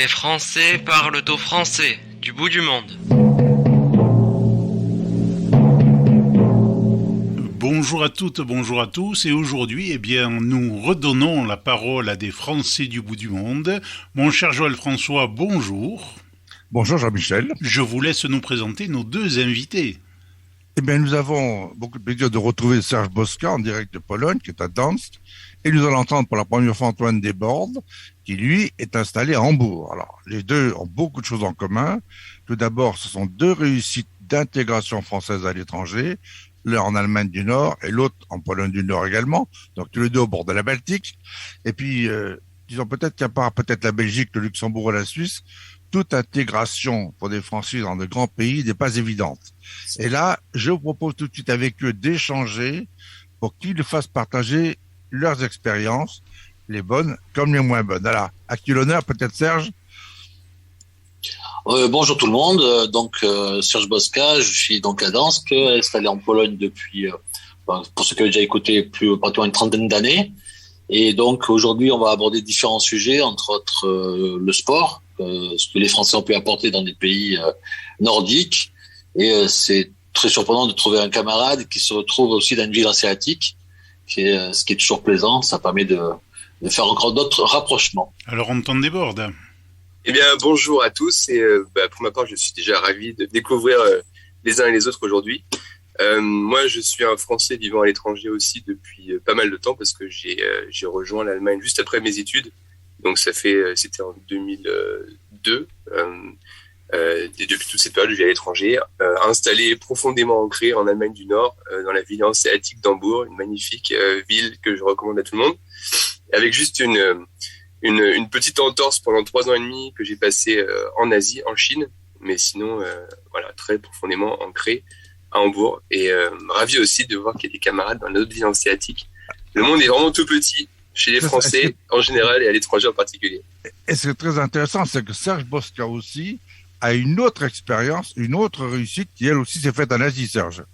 Les Français parlent au français, du bout du monde. Bonjour à toutes, bonjour à tous, et aujourd'hui, nous redonnons la parole à des Français du bout du monde. Mon cher Joël François, bonjour. Bonjour Jean-Michel. Je vous laisse nous présenter nos deux invités. Nous avons beaucoup de plaisir de retrouver Serge Boska en direct de Pologne, qui est à Gdańsk, et nous allons entendre pour la première fois Antoine Desbordes, qui lui est installé à Hambourg. Alors, les deux ont beaucoup de choses en commun. Tout d'abord, ce sont deux réussites d'intégration française à l'étranger, l'un en Allemagne du Nord et l'autre en Pologne du Nord également, donc tous les deux au bord de la Baltique. Et puis, disons peut-être qu'à part peut-être la Belgique, le Luxembourg et la Suisse, toute intégration pour des Français dans de grands pays n'est pas évidente. Et là, je vous propose tout de suite avec eux d'échanger pour qu'ils fassent partager leurs expériences, les bonnes comme les moins bonnes. Alors, à qui l'honneur, peut-être Serge? Bonjour tout le monde, Serge Boska, je suis donc à Gdańsk, installé en Pologne depuis, pour ceux qui ont déjà écouté, pratiquement une trentaine d'années. Et donc aujourd'hui, on va aborder différents sujets, entre autres le sport, ce que les Français ont pu apporter dans des pays nordiques. Et c'est très surprenant de trouver un camarade qui se retrouve aussi dans une ville asiatique, ce qui est toujours plaisant. Ça permet de faire encore d'autres rapprochements. Alors Antoine Desbordes. Eh bien, bonjour à tous et pour ma part, je suis déjà ravi de découvrir les uns et les autres aujourd'hui. Moi, je suis un Français vivant à l'étranger aussi depuis pas mal de temps parce que j'ai rejoint l'Allemagne juste après mes études. Donc c'était en 2002. Et depuis toute cette période, je vis à l'étranger, installé profondément ancré en Allemagne du Nord, dans la ville hanséatique d'Hambourg, une magnifique ville que je recommande à tout le monde, avec juste une petite entorse pendant 3 ans et demi que j'ai passé en Asie, en Chine, mais sinon, très profondément ancré à Hambourg. Et ravi aussi de voir qu'il y a des camarades dans d'autres villes asiatiques. Le monde est vraiment tout petit, chez les Français en général et à l'étranger en particulier. Et ce qui est très intéressant, c'est que Serge Boska aussi a une autre expérience, une autre réussite qui, elle aussi, s'est faite en Asie, Serge.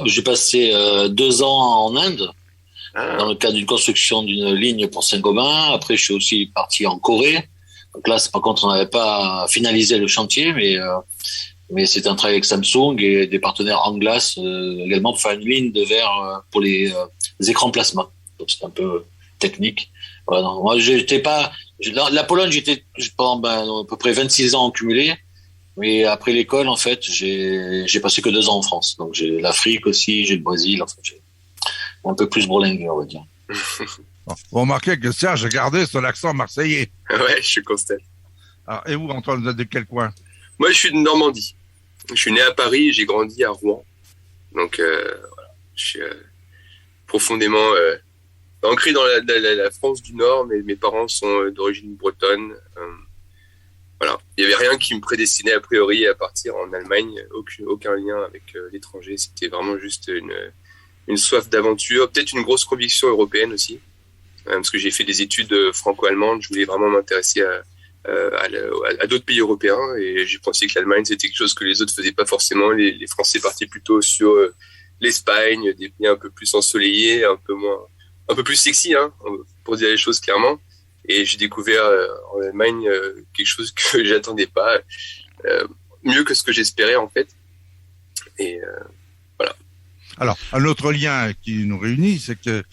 J'ai passé 2 ans en Inde, dans le cadre d'une construction d'une ligne pour Saint-Gobain. Après, je suis aussi parti en Corée. Donc là, par contre, on n'avait pas finalisé le chantier, mais c'était un travail avec Samsung et des partenaires en glace également pour faire une ligne de verre pour les écrans plasma. Donc c'est un peu technique. Voilà, non, moi, la Pologne, j'étais pendant à peu près 26 ans en cumulé. Mais après l'école, en fait, j'ai passé que 2 ans en France. Donc j'ai l'Afrique aussi, j'ai le Brésil. Enfin, j'ai un peu plus bourlingué, on va dire. Vous remarquez que Serge a gardé son accent marseillais. Ouais, je constate. Alors, et vous, Antoine, vous êtes de quel coin? Moi, je suis de Normandie. Je suis né à Paris et j'ai grandi à Rouen. Donc, je suis profondément ancré dans la France du Nord, mais mes parents sont d'origine bretonne. Il n'y avait rien qui me prédestinait a priori à partir en Allemagne, aucun lien avec l'étranger. C'était vraiment juste une soif d'aventure, peut-être une grosse conviction européenne aussi, parce que j'ai fait des études franco-allemandes. Je voulais vraiment m'intéresser à d'autres pays européens et j'ai pensé que l'Allemagne c'était quelque chose que les autres faisaient pas forcément. Les Français partaient plutôt sur l'Espagne, des pays un peu plus ensoleillés, un peu plus sexy, pour dire les choses clairement. Et j'ai découvert en Allemagne quelque chose que j'attendais pas, mieux que ce que j'espérais en fait. Et voilà. Alors, un autre lien qui nous réunit, c'est que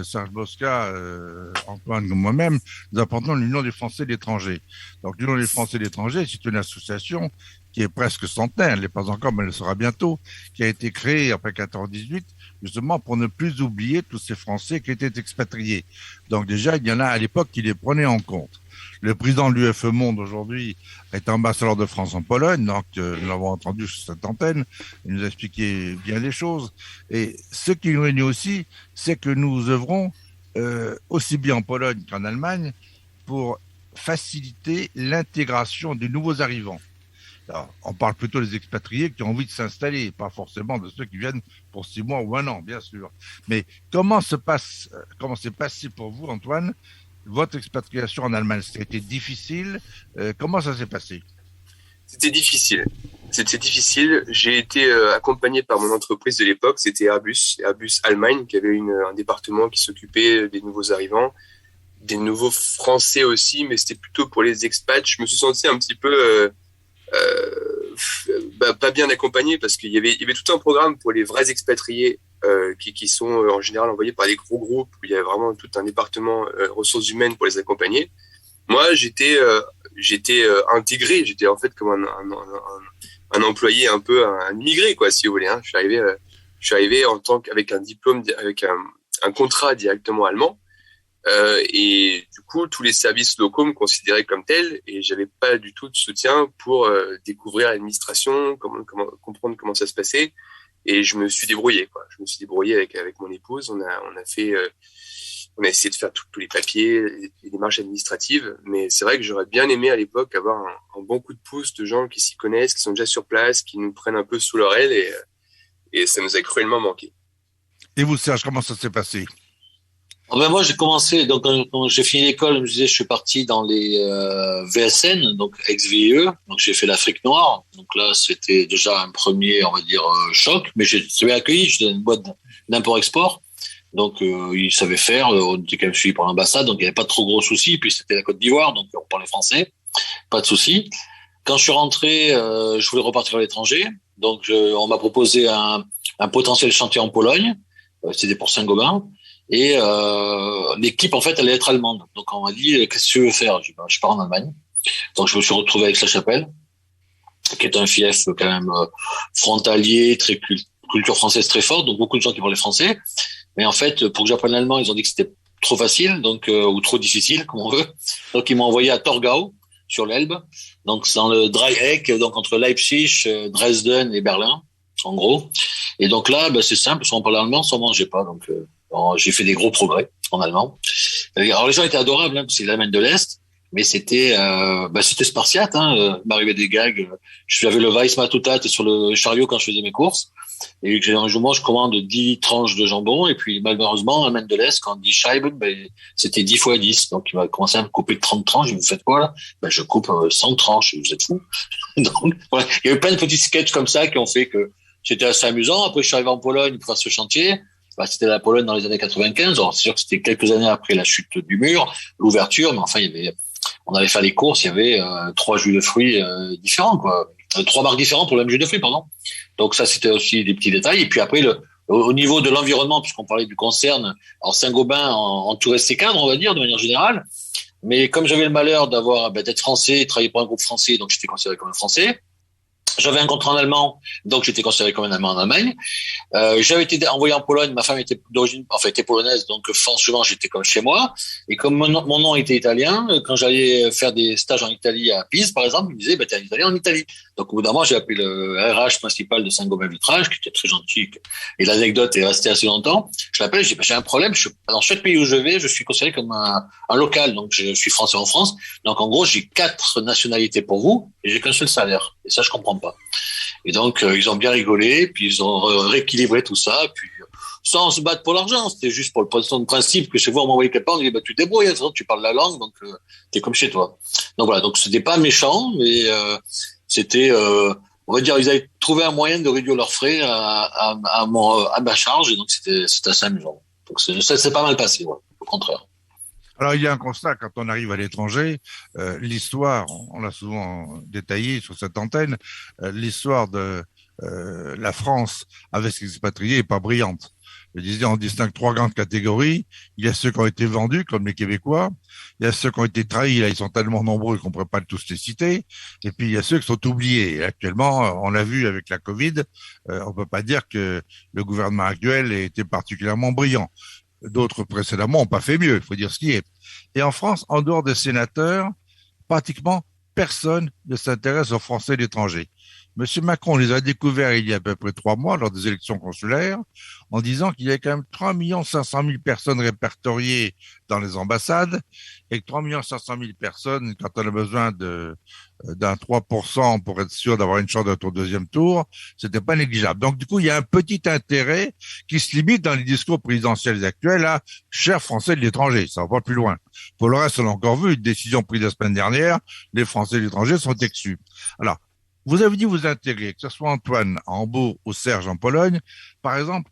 Serge Boska, Antoine comme moi-même, nous apportons l'Union des Français de l'étranger. Donc, l'Union des Français de l'étranger, c'est une association qui est presque centenaire, elle n'est pas encore, mais elle le sera bientôt, qui a été créée après 14-18, justement pour ne plus oublier tous ces Français qui étaient expatriés. Donc déjà, il y en a à l'époque qui les prenaient en compte. Le président de l'UFE Monde aujourd'hui est ambassadeur de France en Pologne, donc nous l'avons entendu sur cette antenne, il nous a expliqué bien les choses. Et ce qui nous réunit aussi, c'est que nous œuvrons aussi bien en Pologne qu'en Allemagne pour faciliter l'intégration des nouveaux arrivants. Alors, on parle plutôt des expatriés qui ont envie de s'installer, pas forcément de ceux qui viennent pour 6 mois ou 1 an, bien sûr. Mais comment s'est passé pour vous, Antoine, votre expatriation en Allemagne? C'était difficile. Comment ça s'est passé? C'était difficile. J'ai été accompagné par mon entreprise de l'époque, c'était Airbus Allemagne, qui avait un département qui s'occupait des nouveaux arrivants, des nouveaux Français aussi, mais c'était plutôt pour les expats. Je me suis senti un petit peu pas bien accompagné parce qu'il y avait tout un programme pour les vrais expatriés qui sont en général envoyés par des gros groupes où il y a vraiment tout un département ressources humaines pour les accompagner. Moi, j'étais intégré, j'étais en fait comme un employé un peu un immigré quoi, si vous voulez. Hein. Je suis arrivé en tant qu'avec un diplôme, avec un contrat directement allemand. Et du coup, tous les services locaux me considéraient comme tel, et j'avais pas du tout de soutien pour découvrir l'administration, comprendre comment ça se passait. Et je me suis débrouillé, quoi. Je me suis débrouillé avec mon épouse. On a essayé de faire tous les papiers, les démarches administratives. Mais c'est vrai que j'aurais bien aimé à l'époque avoir un bon coup de pouce de gens qui s'y connaissent, qui sont déjà sur place, qui nous prennent un peu sous leur aile, et ça nous a cruellement manqué. Et vous, Serge, comment ça s'est passé? Moi, j'ai commencé, donc quand j'ai fini l'école, je me disais, je suis parti dans les VSN, donc ex-VIE, donc j'ai fait l'Afrique noire. Donc là, c'était déjà un premier, on va dire, choc, mais j'ai très bien accueilli. J'étais dans une boîte d'import-export, donc ils savaient faire. On était quand même suivi par l'ambassade, donc il n'y avait pas de trop gros soucis. Puis c'était la Côte d'Ivoire, donc on parlait français, pas de soucis. Quand je suis rentré, je voulais repartir à l'étranger, donc on m'a proposé un potentiel chantier en Pologne. C'était pour Saint-Gobain. Et l'équipe, en fait, allait être allemande. Donc, on m'a dit, qu'est-ce que tu veux faire? Je dis, je pars en Allemagne. Donc, je me suis retrouvé avec Aix-la-Chapelle, qui est un fief quand même frontalier, très culture française très forte, donc beaucoup de gens qui parlaient français. Mais en fait, pour que j'apprenne l'allemand, ils ont dit que c'était trop facile, donc ou trop difficile, comme on veut. Donc, ils m'ont envoyé à Torgau, sur l'Elbe. Donc, c'est dans le Dreieck, donc entre Leipzig, Dresden et Berlin, en gros. Et donc là, c'est simple, soit on parlait allemand, soit on mangeait pas. Donc, j'ai fait des gros progrès en allemand. Alors les gens étaient adorables, hein, parce que c'est l'Allemagne de l'Est, mais c'était spartiate. Hein, m'arrivait des gags. J'avais le Weissmatutat sur le chariot quand je faisais mes courses, et un jour je commande 10 tranches de jambon, et puis malheureusement l'Allemagne de l'Est, quand 10 Scheiben, c'était 10 fois 10. Donc il m'a commencé à me couper de 30 tranches. Je me faites quoi là? Je coupe 100 tranches. Vous êtes fous? Donc voilà. Il y avait plein de petits sketchs comme ça qui ont fait que c'était assez amusant. Après je suis arrivé en Pologne pour faire ce chantier. C'était la Pologne dans les années 95. Alors, c'est sûr que c'était quelques années après la chute du mur, l'ouverture, mais enfin, on allait faire les courses, il y avait 3 jus de fruits différents, quoi. 3 marques différentes pour le même jus de fruits, pardon. Donc ça, c'était aussi des petits détails. Et puis après, au niveau de l'environnement, puisqu'on parlait du concerne, alors Saint-Gobain entourait ses cadres, on va dire, de manière générale. Mais comme j'avais le malheur d'être français, travailler pour un groupe français, donc j'étais considéré comme un Français. J'avais un contrat en allemand, donc j'étais considéré comme un Allemand en Allemagne. J'avais été envoyé en Pologne, ma femme était était polonaise, donc franchement j'étais comme chez moi. Et comme mon nom était italien, quand j'allais faire des stages en Italie à Pise, par exemple, ils me disaient, t'es un Italien en Italie. Donc au bout d'un moment, j'ai appelé le RH principal de Saint-Gobain Vitrage, qui était très gentil, et l'anecdote est restée assez longtemps. Je l'appelle, je dis, j'ai un problème, dans chaque pays où je vais, je suis considéré comme un local, donc je suis français en France. Donc en gros, j'ai 4 nationalités pour vous, et j'ai qu'un seul salaire. Et ça, je comprends pas. Et donc, ils ont bien rigolé, puis ils ont rééquilibré tout ça, puis sans se battre pour l'argent, c'était juste pour le principe que chez vous, on m'envoyait quelque part, on dit, tu te débrouilles, tu parles la langue, donc t'es comme chez toi. Donc voilà, donc c'était pas méchant, mais c'était, on va dire, ils avaient trouvé un moyen de réduire leurs frais à ma charge, et donc c'était assez amusant. Donc ça s'est pas mal passé, ouais, au contraire. Alors, il y a un constat, quand on arrive à l'étranger, l'histoire, on l'a souvent détaillé sur cette antenne, l'histoire de la France avec ses expatriés n'est pas brillante. Je disais, on distingue 3 grandes catégories. Il y a ceux qui ont été vendus, comme les Québécois. Il y a ceux qui ont été trahis, là, ils sont tellement nombreux qu'on ne pourrait pas tous les citer. Et puis, il y a ceux qui sont oubliés. Et actuellement, on l'a vu avec la Covid, on ne peut pas dire que le gouvernement actuel ait été particulièrement brillant. D'autres précédemment n'ont pas fait mieux, il faut dire ce qui est. Et en France, en dehors des sénateurs, pratiquement personne ne s'intéresse aux Français de l'étranger. Monsieur Macron les a découverts il y a à peu près 3 mois lors des élections consulaires en disant qu'il y avait quand même 3 500 000 personnes répertoriées dans les ambassades et que 3 500 000 personnes, quand on a besoin d'un 3% pour être sûr d'avoir une chance d'être au 2e tour, c'était pas négligeable. Donc du coup, il y a un petit intérêt qui se limite dans les discours présidentiels actuels à « chers Français de l'étranger ». Ça va pas plus loin. Pour le reste, on a encore vu une décision prise la semaine dernière, les Français de l'étranger sont exclus. Alors, vous avez dit vous intégrer, que ce soit Antoine à Hambourg ou Serge en Pologne. Par exemple,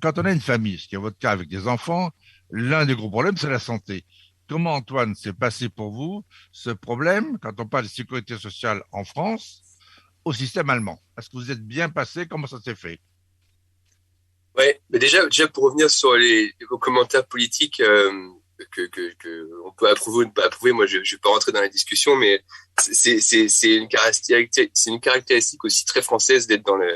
quand on a une famille, ce qui est votre cas avec des enfants, l'un des gros problèmes, c'est la santé. comment, Antoine, s'est passé pour vous ce problème, quand on parle de sécurité sociale en France, au système allemand? Est-ce que vous êtes bien passé? Comment ça s'est fait? Ouais, mais déjà pour revenir sur vos commentaires politiques que on peut approuver ou ne pas approuver, moi je vais pas rentrer dans la discussion, mais c'est une caractéristique aussi très française d'être dans la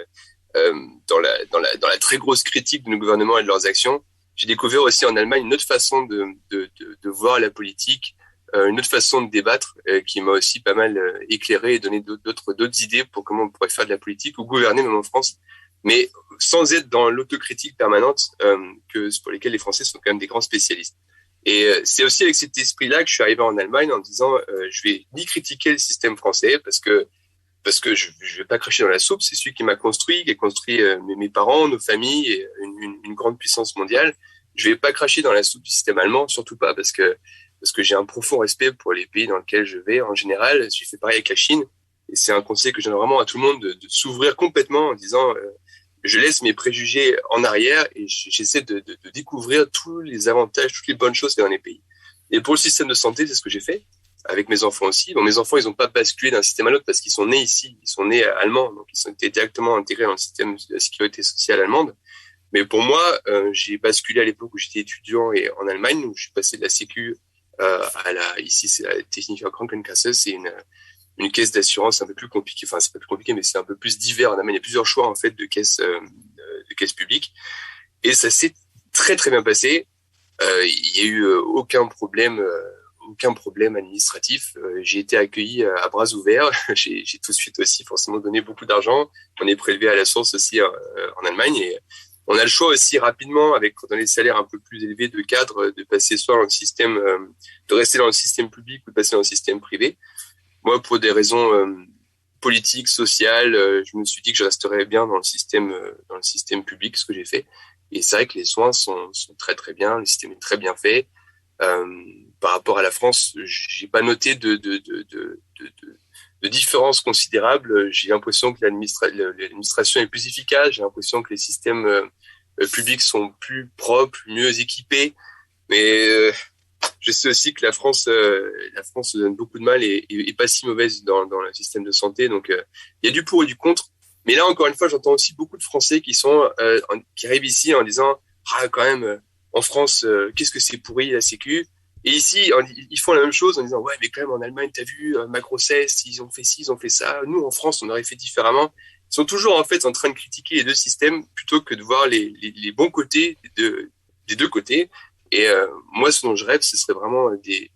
très grosse critique de nos gouvernements et de leurs actions. J'ai découvert aussi en Allemagne une autre façon de voir la politique, une autre façon de débattre qui m'a aussi pas mal éclairé et donné d'autres idées pour comment on pourrait faire de la politique ou gouverner même en France, mais sans être dans l'autocritique permanente pour lesquelles les Français sont quand même des grands spécialistes. Et c'est aussi avec cet esprit-là que je suis arrivé en Allemagne en disant je vais ni critiquer le système français parce que je vais pas cracher dans la soupe, c'est celui qui m'a construit, qui a construit mes parents, nos familles et une grande puissance mondiale. Je vais pas cracher dans la soupe du système allemand, surtout pas parce que j'ai un profond respect pour les pays dans lesquels je vais en général. J'ai fait pareil avec la Chine et c'est un conseil que je donne vraiment à tout le monde de s'ouvrir complètement en disant je laisse mes préjugés en arrière et j'essaie de découvrir tous les avantages, toutes les bonnes choses qu'il y a dans les pays. Et pour le système de santé, c'est ce que j'ai fait avec mes enfants aussi. Bon, mes enfants, ils n'ont pas basculé d'un système à l'autre parce qu'ils sont nés ici, ils sont nés allemands, donc ils ont été directement intégrés dans le système de la sécurité sociale allemande. Mais pour moi, j'ai basculé à l'époque où j'étais étudiant et en Allemagne, où je suis passé de la Sécu ici c'est la Technische Krankenkasse, c'est une caisse d'assurance un peu plus compliquée. Enfin, c'est pas plus compliqué, mais c'est un peu plus divers en Allemagne. Il y a plusieurs choix en fait de caisses publiques, et ça s'est très très bien passé. Il y a eu aucun problème administratif. J'ai été accueilli à bras ouverts. J'ai tout de suite aussi forcément donné beaucoup d'argent. On est prélevé à la source aussi en Allemagne, et on a le choix aussi rapidement, quand on a des salaires un peu plus élevés de cadre, de passer soit dans le système, de rester dans le système public ou de passer dans le système privé. Moi, pour des raisons politiques, sociales, je me suis dit que je resterais bien dans le système public, ce que j'ai fait. Et c'est vrai que les soins sont très très bien, le système est très bien fait. Par rapport à la France, j'ai pas noté de différence considérable. J'ai l'impression que l'administration est plus efficace. J'ai l'impression que les systèmes publics sont plus propres, mieux équipés. Mais je sais aussi que la France se donne beaucoup de mal et pas si mauvaise dans le système de santé. Donc, il y a du pour et du contre. Mais là, encore une fois, j'entends aussi beaucoup de Français qui arrivent ici en disant quand même, en France, qu'est-ce que c'est pourri la Sécu. Et ici, ils font la même chose en disant ouais, mais quand même en Allemagne, t'as vu ma grossesse, ils ont fait ci, ils ont fait ça. Nous, en France, on aurait fait différemment. Ils sont toujours en fait en train de critiquer les deux systèmes plutôt que de voir les bons côtés des deux côtés. Et moi, ce dont je rêve, ce serait vraiment du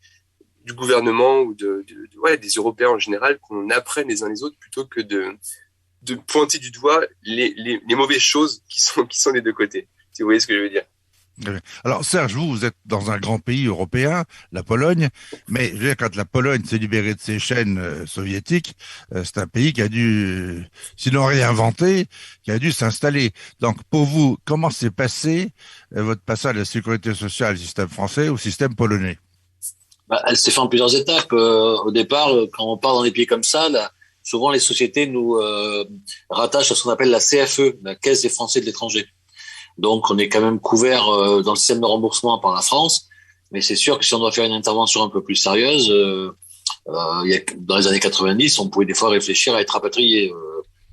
gouvernement ou des Européens en général, qu'on apprenne les uns les autres plutôt que de pointer du doigt les mauvaises choses qui sont des deux côtés. Si vous voyez ce que je veux dire. Alors Serge, vous êtes dans un grand pays européen, la Pologne, mais je veux dire, quand la Pologne s'est libérée de ses chaînes soviétiques, c'est un pays qui a dû, sinon réinventer, qui a dû s'installer. Donc pour vous, comment s'est passé votre passage de la sécurité sociale du système français au système polonais? Elle s'est fait en plusieurs étapes. Au départ, quand on part dans des pays comme ça, souvent les sociétés nous rattachent à ce qu'on appelle la CFE, la Caisse des Français de l'étranger. Donc, on est quand même couvert dans le système de remboursement par la France. Mais c'est sûr que si on doit faire une intervention un peu plus sérieuse, dans les années 90, on pouvait des fois réfléchir à être rapatrié.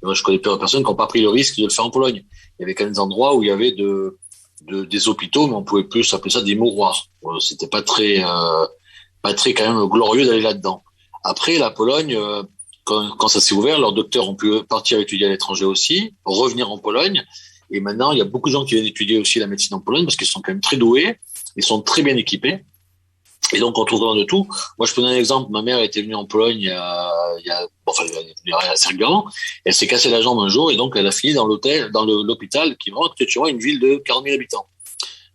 Moi, je connais plusieurs personnes qui n'ont pas pris le risque de le faire en Pologne. Il y avait quand même des endroits où il y avait des hôpitaux, mais on pouvait plus appeler ça des mouroirs. C'était pas très quand même glorieux d'aller là-dedans. Après, la Pologne, quand ça s'est ouvert, leurs docteurs ont pu partir étudier à l'étranger aussi, revenir en Pologne. Et maintenant, il y a beaucoup de gens qui viennent étudier aussi la médecine en Pologne parce qu'ils sont quand même très doués, ils sont très bien équipés. Et donc, on trouve vraiment de tout. Moi, je peux donner un exemple. Ma mère était venue en Pologne elle est venue assez régulièrement. Elle s'est cassée la jambe un jour et donc elle a fini dans l'hôpital qui est vraiment, tu vois, une ville de 40 000 habitants.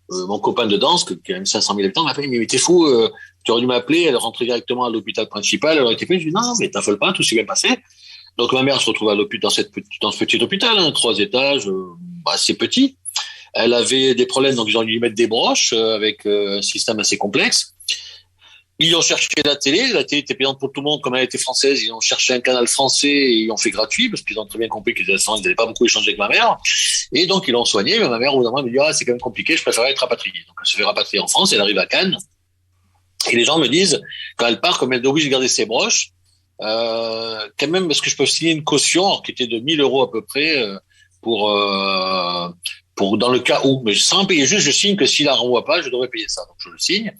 Mon copain de danse, qui a même 500 000 habitants, m'a fait, mais t'es fou, tu aurais dû m'appeler, elle rentrait directement à l'hôpital principal, elle aurait été faite. Je lui ai dit, non, mais t'affole pas, tout s'est bien passé. Donc, ma mère se retrouve dans ce petit hôpital, 3 étages, assez petit. Elle avait des problèmes, donc ils ont dû lui mettre des broches avec un système assez complexe. Ils ont cherché la télé était payante pour tout le monde, comme elle était française, ils ont cherché un canal français et ils ont fait gratuit, parce qu'ils ont très bien compris qu'ils n'avaient pas beaucoup échangé avec ma mère. Et donc, ils l'ont soigné, mais ma mère, au bout d'un moment, elle me dit, c'est quand même compliqué, je préférerais être rapatriée. Donc, elle se fait rapatrier en France, elle arrive à Cannes. Et les gens me disent, quand elle part, comme elle est obligée de garder ses broches, quand même, est-ce que je peux signer une caution, alors, qui était de 1 000 euros à peu près, pour dans le cas où, mais sans payer, juste je signe que s'il la renvoie pas, je devrais payer ça. Donc je le signe.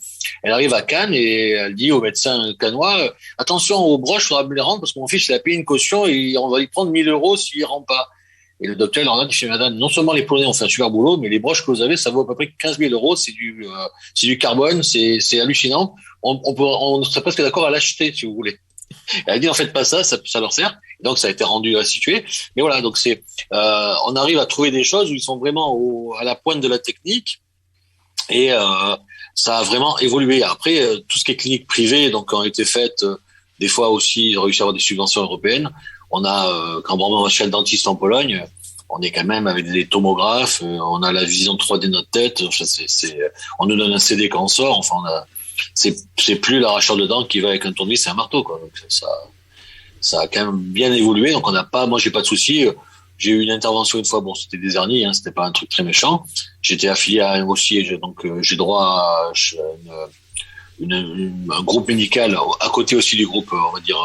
Elle arrive à Cannes et elle dit au médecin cannois, attention aux broches, il faudra me les rendre parce que mon fils il a payé une caution et on va lui prendre 1 000 euros s'il rend pas. Et le docteur leur dit, madame, non seulement les Polonais ont fait un super boulot, mais les broches que vous avez, ça vaut à peu près 15 000 euros. C'est du carbone, c'est hallucinant. On serait presque d'accord à l'acheter si vous voulez. Elle dit, en fait pas ça leur sert. Donc ça a été rendu restitué. Mais voilà, donc on arrive à trouver des choses où ils sont vraiment à la pointe de la technique et ça a vraiment évolué. Après, tout ce qui est clinique privée, donc ont été faites des fois aussi, ils ont réussi à avoir des subventions européennes. On a quand on va chez le dentiste en Pologne, on est quand même avec des tomographes, on a la vision 3D de notre tête. On nous donne un CD quand on sort. Enfin, c'est plus l'arracheur de dents qui va avec un tournevis et un marteau, quoi. Donc ça a quand même bien évolué. Donc moi j'ai pas de souci. J'ai eu une intervention une fois, bon c'était des hernies, hein, c'était pas un truc très méchant. J'étais affilié à un aussi, donc j'ai droit à un groupe médical à côté aussi du groupe, on va dire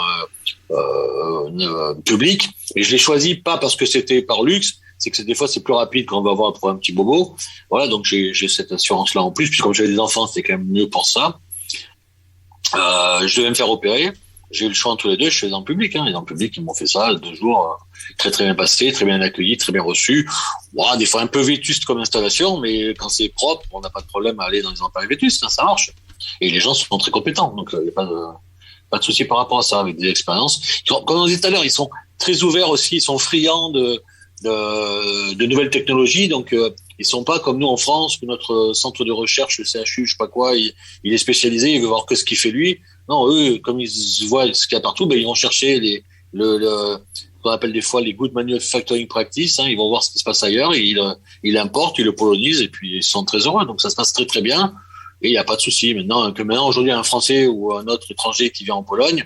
public. Et je l'ai choisi pas parce que c'était par luxe, c'est que des fois c'est plus rapide quand on va avoir pour un petit bobo. Voilà, donc j'ai cette assurance là en plus. Puis comme j'avais des enfants, c'était quand même mieux pour ça. Je devais me faire opérer. J'ai eu le choix entre les deux, je suis dans le public, hein. Et dans le public, ils m'ont fait ça, 2 jours, très très bien passé, très bien accueilli, très bien reçu. Voilà, des fois un peu vétuste comme installation, mais quand c'est propre, on n'a pas de problème à aller dans les appareils vétustes, hein, ça marche. Et les gens sont très compétents, donc il n'y a pas de souci par rapport à ça, avec des expériences. Comme on disait tout à l'heure, ils sont très ouverts aussi, ils sont friands de nouvelles technologies, donc ils sont pas comme nous en France, que notre centre de recherche, le CHU, je sais pas quoi, il est spécialisé, il veut voir que ce qu'il fait lui. Non, eux, comme ils voient ce qu'il y a partout, ils vont chercher ce qu'on appelle des fois les good manufacturing practice, hein, ils vont voir ce qui se passe ailleurs, et ils importent, ils le polonisent, et puis ils sont très heureux. Donc ça se passe très très bien, et il n'y a pas de souci. Maintenant, aujourd'hui, un Français ou un autre étranger qui vient en Pologne,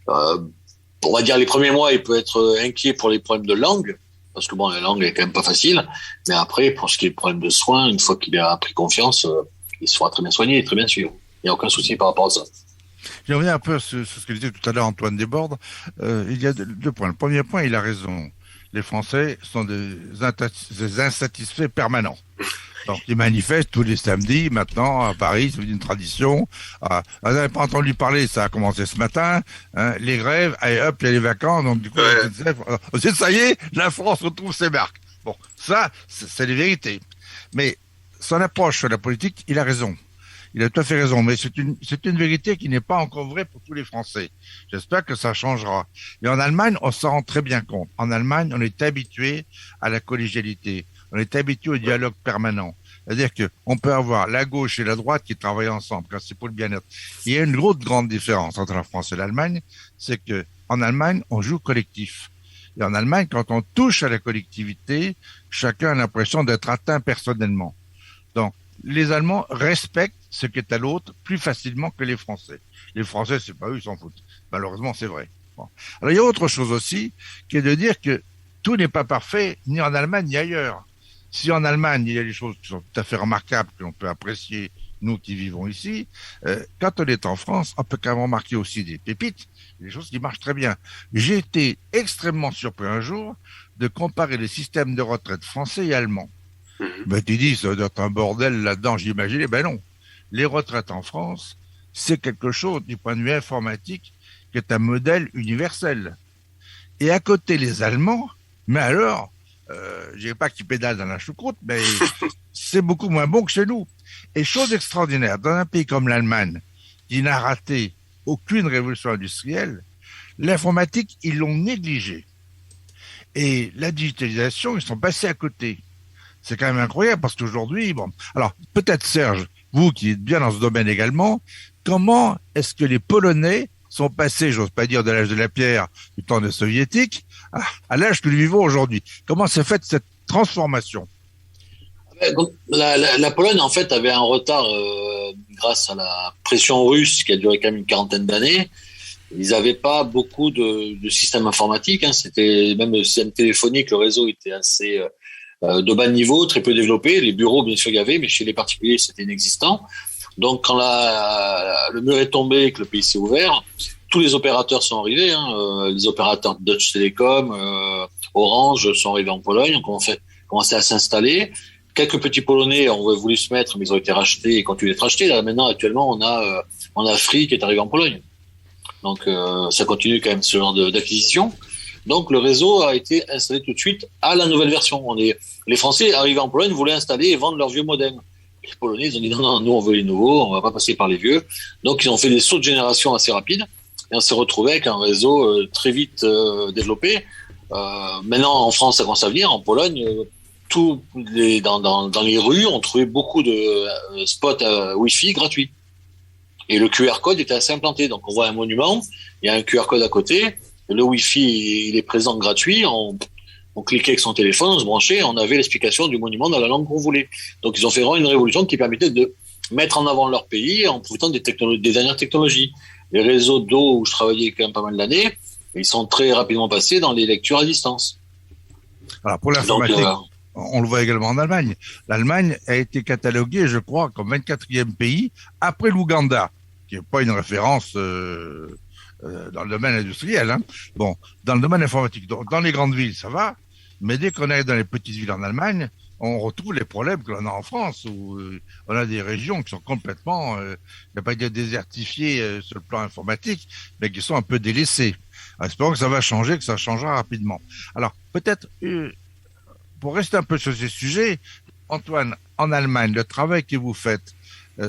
on va dire les premiers mois, il peut être inquiet pour les problèmes de langue, parce que bon, la langue est quand même pas facile, mais après, pour ce qui est problème de soins, une fois qu'il a pris confiance, il sera très bien soigné et très bien suivi. Il n'y a aucun souci par rapport à ça. Je reviens un peu sur ce que disait tout à l'heure Antoine Desbordes. Il y a 2 points. Le premier point, il a raison. Les Français sont des insatisfaits permanents. Donc, ils manifestent tous les samedis. Maintenant, à Paris, c'est une tradition. Vous n'avez pas entendu parler, ça a commencé ce matin. Hein, les grèves, allez hop, il y a les vacances. Donc, du coup, ça y est, la France retrouve ses marques. Bon, ça, c'est les vérités. Mais son approche sur la politique, il a raison. Il a tout à fait raison, mais c'est une vérité qui n'est pas encore vraie pour tous les Français. J'espère que ça changera. Et en Allemagne, on s'en rend très bien compte. En Allemagne, on est habitué à la collégialité. On est habitué au dialogue permanent. C'est-à-dire que on peut avoir la gauche et la droite qui travaillent ensemble, quand c'est pour le bien-être. Il y a une autre grande différence entre la France et l'Allemagne, c'est que en Allemagne, on joue collectif. Et en Allemagne, quand on touche à la collectivité, chacun a l'impression d'être atteint personnellement. Donc, les Allemands respectent ce qu'est à l'autre plus facilement que les Français. Les Français, c'est pas eux, ils s'en foutent. Malheureusement, c'est vrai. Bon. Alors, il y a autre chose aussi, qui est de dire que tout n'est pas parfait, ni en Allemagne, ni ailleurs. Si en Allemagne, il y a des choses qui sont tout à fait remarquables, que l'on peut apprécier, nous qui vivons ici, quand on est en France, on peut quand même remarquer aussi des pépites, des choses qui marchent très bien. J'ai été extrêmement surpris un jour de comparer les systèmes de retraite français et allemands. Ben, tu dis, ça doit être un bordel là-dedans, j'imagine. Ben non. Les retraites en France, c'est quelque chose, du point de vue informatique, qui est un modèle universel. Et à côté, les Allemands, mais alors, je dirais pas qu'ils pédalent dans la choucroute, mais c'est beaucoup moins bon que chez nous. Et chose extraordinaire, dans un pays comme l'Allemagne, qui n'a raté aucune révolution industrielle, l'informatique, ils l'ont négligée. Et la digitalisation, ils sont passés à côté. C'est quand même incroyable parce qu'aujourd'hui, bon, alors peut-être Serge, vous qui êtes bien dans ce domaine également, comment est-ce que les Polonais sont passés, j'ose pas dire de l'âge de la pierre, du temps des Soviétiques, à l'âge que nous vivons aujourd'hui? Comment s'est faite cette transformation? La Pologne, en fait, avait un retard grâce à la pression russe qui a duré quand même une 40aine d'années. Ils n'avaient pas beaucoup de systèmes informatiques. Hein. C'était même le système téléphonique, le réseau était assez de bas niveau, très peu développé. Les bureaux, bien sûr, il y avait, mais chez les particuliers, c'était inexistant. Donc, quand le mur est tombé et que le pays s'est ouvert, tous les opérateurs sont arrivés. Les opérateurs Deutsche Telekom, Orange sont arrivés en Pologne, ont commencé à s'installer. Quelques petits Polonais ont voulu se mettre, mais ils ont été rachetés et continuent d'être rachetés. Là, maintenant, actuellement, on a Free qui est arrivé en Pologne. Donc, ça continue quand même ce genre d'acquisition. Donc, le réseau a été installé tout de suite à la nouvelle version. Les Français arrivés en Pologne voulaient installer et vendre leurs vieux modems. Les Polonais, ils ont dit non, nous, on veut les nouveaux, on va pas passer par les vieux. Donc, ils ont fait des sauts de génération assez rapides et on s'est retrouvé avec un réseau très vite développé. Maintenant, en France, ça commence à venir. En Pologne, dans les rues, on trouvait beaucoup de spots Wi-Fi gratuits. Et le QR code était assez implanté. Donc, on voit un monument, il y a un QR code à côté. Le Wi-Fi, il est présent gratuit. On cliquait avec son téléphone, on se branchait, on avait l'explication du monument dans la langue qu'on voulait. Donc, ils ont fait vraiment une révolution qui permettait de mettre en avant leur pays en profitant des dernières technologies. Les réseaux d'eau où je travaillais quand même pas mal d'années, ils sont très rapidement passés dans les lectures à distance. Alors, pour l'informatique, on le voit également en Allemagne. L'Allemagne a été cataloguée, je crois, comme 24e pays après l'Ouganda, qui n'est pas une référence dans le domaine industriel. Bon, dans le domaine informatique, dans les grandes villes, ça va, mais dès qu'on arrive dans les petites villes en Allemagne, on retrouve les problèmes que l'on a en France, où on a des régions qui sont complètement, je ne vais pas dire désertifiées sur le plan informatique, mais qui sont un peu délaissées. Espérons que ça va changer, que ça changera rapidement. Alors, peut-être, pour rester un peu sur ces sujets, Antoine, en Allemagne, le travail que vous faites,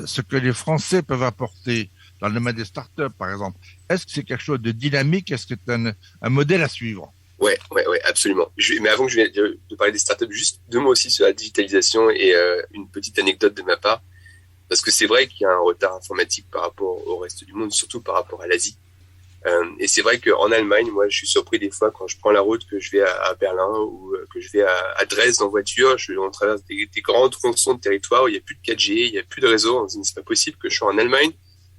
ce que les Français peuvent apporter dans le domaine des startups, par exemple, est-ce que c'est quelque chose de dynamique? Est-ce que c'est un modèle à suivre? Ouais, absolument. Mais avant que je vienne de parler des startups, juste 2 mots aussi sur la digitalisation et une petite anecdote de ma part, parce que c'est vrai qu'il y a un retard informatique par rapport au reste du monde, surtout par rapport à l'Asie. Et c'est vrai qu'en Allemagne, moi, je suis surpris des fois quand je prends la route, que je vais à Berlin ou que je vais à Dresde en voiture, on traverse des grands tronçons de territoire où il n'y a plus de 4G, il n'y a plus de réseau. On se dit, c'est pas possible que je sois en Allemagne,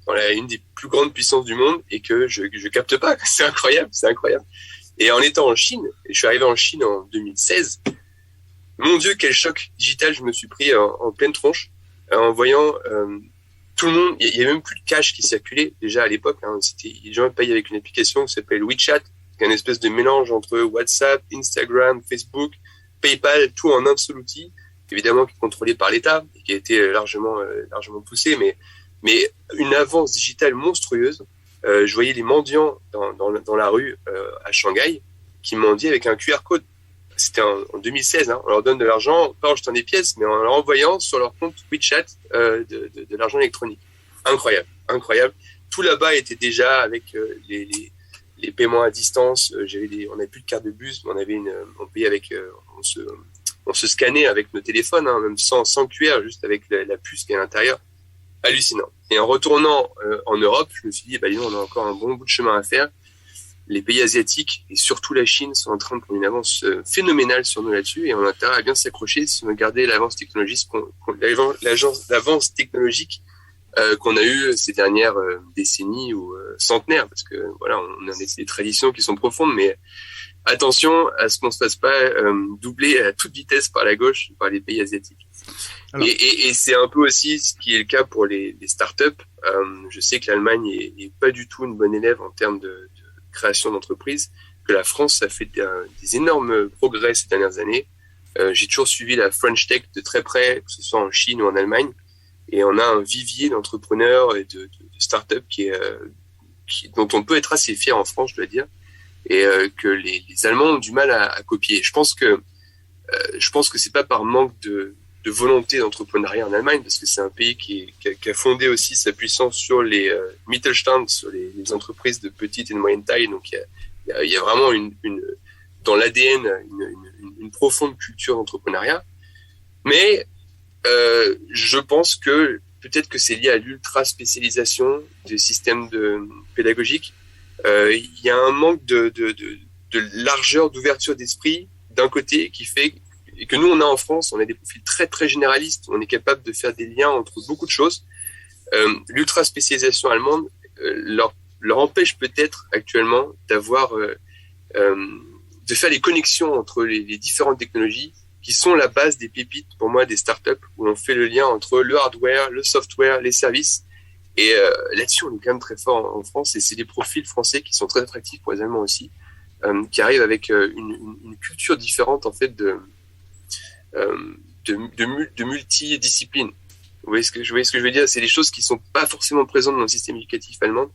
dans une des plus grandes puissances du monde, et que je capte pas. C'est incroyable. Et en étant en Chine, et je suis arrivé en Chine en 2016, mon Dieu, quel choc digital je me suis pris en pleine tronche, en voyant tout le monde. Il y avait même plus de cash qui circulait déjà à l'époque. Les gens payaient avec une application qui s'appelle WeChat, qui est une espèce de mélange entre WhatsApp, Instagram, Facebook, PayPal, tout en un seul outil, évidemment qui est contrôlé par l'État et qui a été largement poussé, mais une avance digitale monstrueuse. Je voyais les mendiants dans la rue à Shanghai qui mendiaient avec un QR code. C'était en 2016. On leur donne de l'argent, pas en jetant des pièces, mais en leur envoyant sur leur compte WeChat de l'argent électronique. Incroyable. Tout là-bas était déjà avec les paiements à distance. On n'avait plus de carte de bus, mais on payait avec, on se scannait avec nos téléphones, même sans QR, juste avec la puce qui est à l'intérieur. Hallucinant. Et en retournant en Europe, je me suis dit, on a encore un bon bout de chemin à faire. Les pays asiatiques et surtout la Chine sont en train de prendre une avance phénoménale sur nous là-dessus, et on a intérêt à bien s'accrocher si on veut garder l'avance technologique qu'on a eue ces dernières décennies ou centenaires, parce que voilà, on a des traditions qui sont profondes, mais attention à ce qu'on ne se fasse pas doubler à toute vitesse par la gauche par les pays asiatiques. Alors, et c'est un peu aussi ce qui est le cas pour les startups. Je sais que l'Allemagne est pas du tout une bonne élève en termes de création d'entreprises, que la France a fait des énormes progrès ces dernières années. J'ai toujours suivi la French Tech de très près, que ce soit en Chine ou en Allemagne, et on a un vivier d'entrepreneurs et de startups dont on peut être assez fier en France, je dois dire, et que les Allemands ont du mal à copier. Je pense que c'est pas par manque de volonté d'entrepreneuriat en Allemagne, parce que c'est un pays qui a fondé aussi sa puissance sur les Mittelstand, sur les entreprises de petite et de moyenne taille. Donc il y a vraiment dans l'ADN une profonde culture d'entrepreneuriat. Mais je pense que peut-être que c'est lié à l'ultra spécialisation des systèmes pédagogiques. Il y a un manque de largeur, d'ouverture d'esprit d'un côté qui fait et que nous on a en France. On a des profils très très généralistes, on est capable de faire des liens entre beaucoup de choses. L'ultra spécialisation allemande leur empêche peut-être actuellement de faire les connexions entre les différentes technologies qui sont la base des pépites, pour moi, des startups, où on fait le lien entre le hardware, le software, les services. Et là-dessus, on est quand même très fort en France, et c'est des profils français qui sont très attractifs pour les Allemands aussi, qui arrivent avec une culture différente, en fait, de multidisciplines. Vous voyez ce que je veux dire? C'est des choses qui sont pas forcément présentes dans le système éducatif allemand,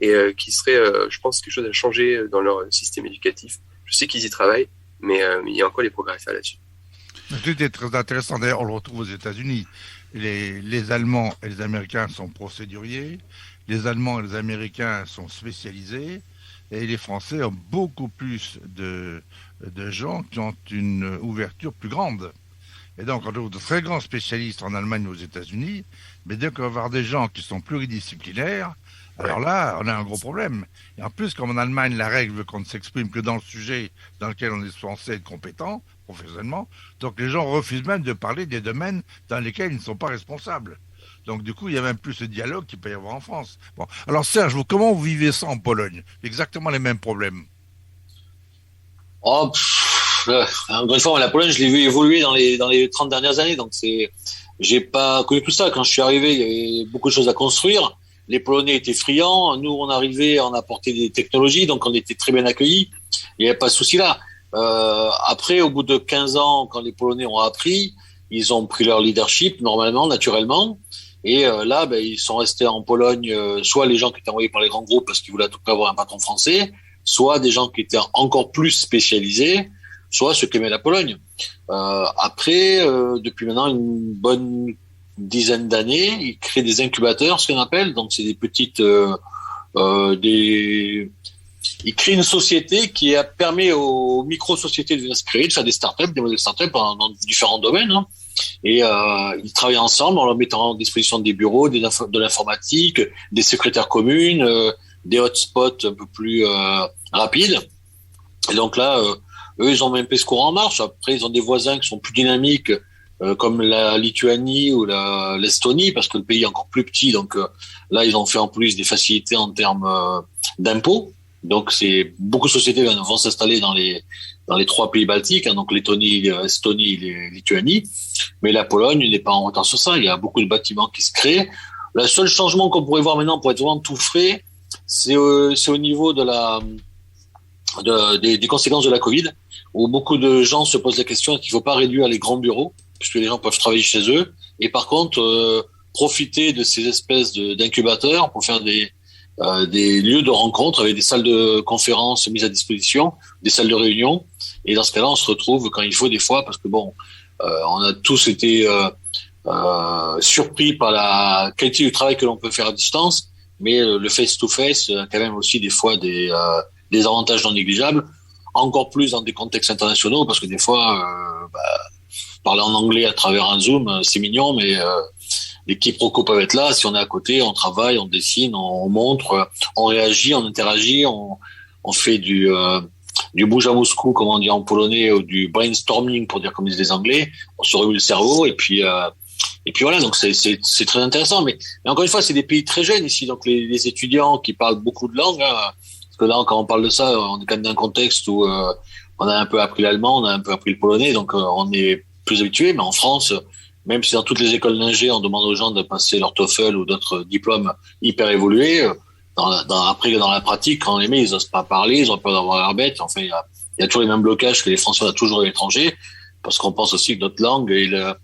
et qui seraient, je pense, quelque chose à changer dans leur système éducatif. Je sais qu'ils y travaillent, mais il y a encore des progrès à faire là-dessus. C'était très intéressant. D'ailleurs, on le retrouve aux États-Unis. Les Allemands et les Américains sont procéduriers, les Allemands et les Américains sont spécialisés, et les Français ont beaucoup plus de gens qui ont une ouverture plus grande. Et donc, on a de très grands spécialistes en Allemagne et aux États-Unis, mais dès qu'on va avoir des gens qui sont pluridisciplinaires, alors là, on a un gros problème. Et en plus, comme en Allemagne, la règle veut qu'on ne s'exprime que dans le sujet dans lequel on est censé être compétent, professionnellement, donc les gens refusent même de parler des domaines dans lesquels ils ne sont pas responsables. Donc du coup, il y a même plus ce dialogue qu'il peut y avoir en France. Bon. Alors Serge, comment vous vivez ça en Pologne? Exactement les mêmes problèmes. Encore une fois, la Pologne, je l'ai vu évoluer dans les 30 dernières années, donc j'ai pas connu tout ça. Quand je suis arrivé, il y avait beaucoup de choses à construire. Les Polonais étaient friands. Nous, on arrivait, on apportait des technologies, donc on était très bien accueillis. Il n'y avait pas de souci là. Après, au bout de 15 ans, quand les Polonais ont appris, ils ont pris leur leadership normalement, naturellement. Et là, ils sont restés en Pologne, soit les gens qui étaient envoyés par les grands groupes parce qu'ils voulaient à tout cas avoir un patron français, soit des gens qui étaient encore plus spécialisés, soit ceux qui aimaient la Pologne. Après, depuis maintenant une bonne dizaine d'années, ils créent des incubateurs, ce qu'on appelle. Donc, c'est des petites... Ils créent une société qui permet aux micro-sociétés de se créer, de faire des startups, des modèles startups dans différents domaines. Hein. Et ils travaillent ensemble en leur mettant à disposition des bureaux, de l'informatique, des secrétaires communes, des hotspots un peu plus rapides. Et donc là, eux, ils ont même fait ce courant en marche. Après, ils ont des voisins qui sont plus dynamiques, comme la Lituanie ou l'Estonie, parce que le pays est encore plus petit. Donc là, ils ont fait en plus des facilités en termes d'impôts. Donc c'est beaucoup de sociétés vont s'installer dans les trois pays baltiques, hein, donc Lettonie, Estonie, Lituanie. Mais la Pologne n'est pas en retard sur ça. Il y a beaucoup de bâtiments qui se créent. Le seul changement qu'on pourrait voir maintenant pour être vraiment tout frais, c'est au niveau des conséquences de la Covid, où beaucoup de gens se posent la question est-ce qu'il ne faut pas réduire les grands bureaux, puisque les gens peuvent travailler chez eux, et par contre profiter de ces espèces d'incubateurs pour faire des lieux de rencontre avec des salles de conférences mises à disposition, des salles de réunion. Et dans ce cas-là, on se retrouve quand il faut des fois, parce que on a tous été surpris par la qualité du travail que l'on peut faire à distance, mais le face-to-face a quand même aussi des fois des avantages non négligeables, encore plus dans des contextes internationaux, parce que des fois, parler en anglais à travers un Zoom, c'est mignon, mais les quiproquos peuvent être là. Si on est à côté, on travaille, on dessine, on montre, on réagit, on interagit, on fait du bouge à Moscou, comme on dit en polonais, ou du brainstorming, pour dire comme disent les Anglais. On se remue le cerveau, et puis voilà. Donc c'est très intéressant. Mais encore une fois, c'est des pays très jeunes ici. Donc les étudiants qui parlent beaucoup de langues, hein, parce que là, quand on parle de ça, on est quand même dans un contexte où on a un peu appris l'allemand, on a un peu appris le polonais, donc on est plus habitué. Mais en France, même si dans toutes les écoles d'ingé, on demande aux gens de passer leur TOEFL ou d'autres diplômes hyper évolués, après, dans la pratique, quand on les met, ils n'osent pas parler, ils ont peur d'avoir l'air bête. Enfin, il y a toujours les mêmes blocages que les Français ont toujours à l'étranger, parce qu'on pense aussi que notre langue est la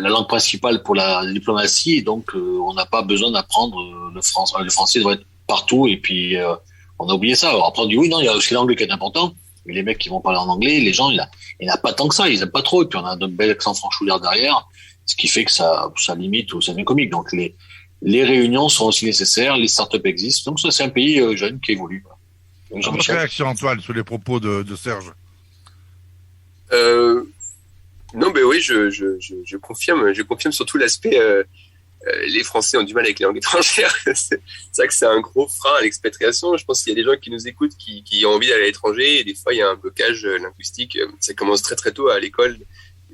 langue principale pour la diplomatie, et donc on n'a pas besoin d'apprendre le français. Le français doit être partout, et puis on a oublié ça. Alors après, on dit oui, non, il y a aussi l'anglais qui est important. Mais les mecs qui vont parler en anglais, les gens, il n'y en a pas tant que ça, ils aiment pas trop. Et puis on a de bel accent franchouillard derrière, ce qui fait que ça limite ou ça devient comique. Donc les réunions sont aussi nécessaires, les startups existent. Donc ça, c'est un pays jeune qui évolue. Votre réaction, Antoine, sur les propos de Serge? Non, mais oui, je confirme surtout l'aspect. Les Français ont du mal avec les langues étrangères. C'est vrai que c'est un gros frein à l'expatriation. Je pense qu'il y a des gens qui nous écoutent qui ont envie d'aller à l'étranger, et des fois il y a un blocage linguistique. Ça commence très très tôt à l'école.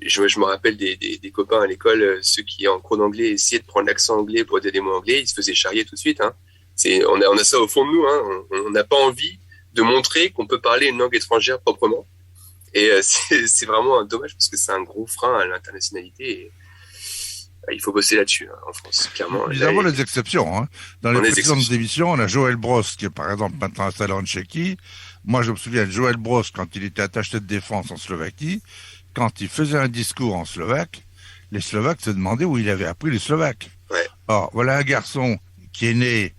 Je me rappelle des copains à l'école, ceux qui en cours d'anglais essayaient de prendre l'accent anglais pour dire des mots anglais, ils se faisaient charrier tout de suite. Hein. On a ça au fond de nous. Hein. On n'a pas envie de montrer qu'on peut parler une langue étrangère proprement. Et c'est vraiment un dommage parce que c'est un gros frein à l'internationalité. Et, il faut bosser là-dessus en France, clairement. Nous avons les exceptions. Hein. Dans les précédentes émissions, on a Joël Brosse qui est par exemple maintenant installé en Tchéquie. Moi, je me souviens de Joël Brosse quand il était attaché de défense en Slovaquie. Quand il faisait un discours en slovaque, les Slovaques se demandaient où il avait appris les Slovaques. Ouais. Or, voilà un garçon qui est né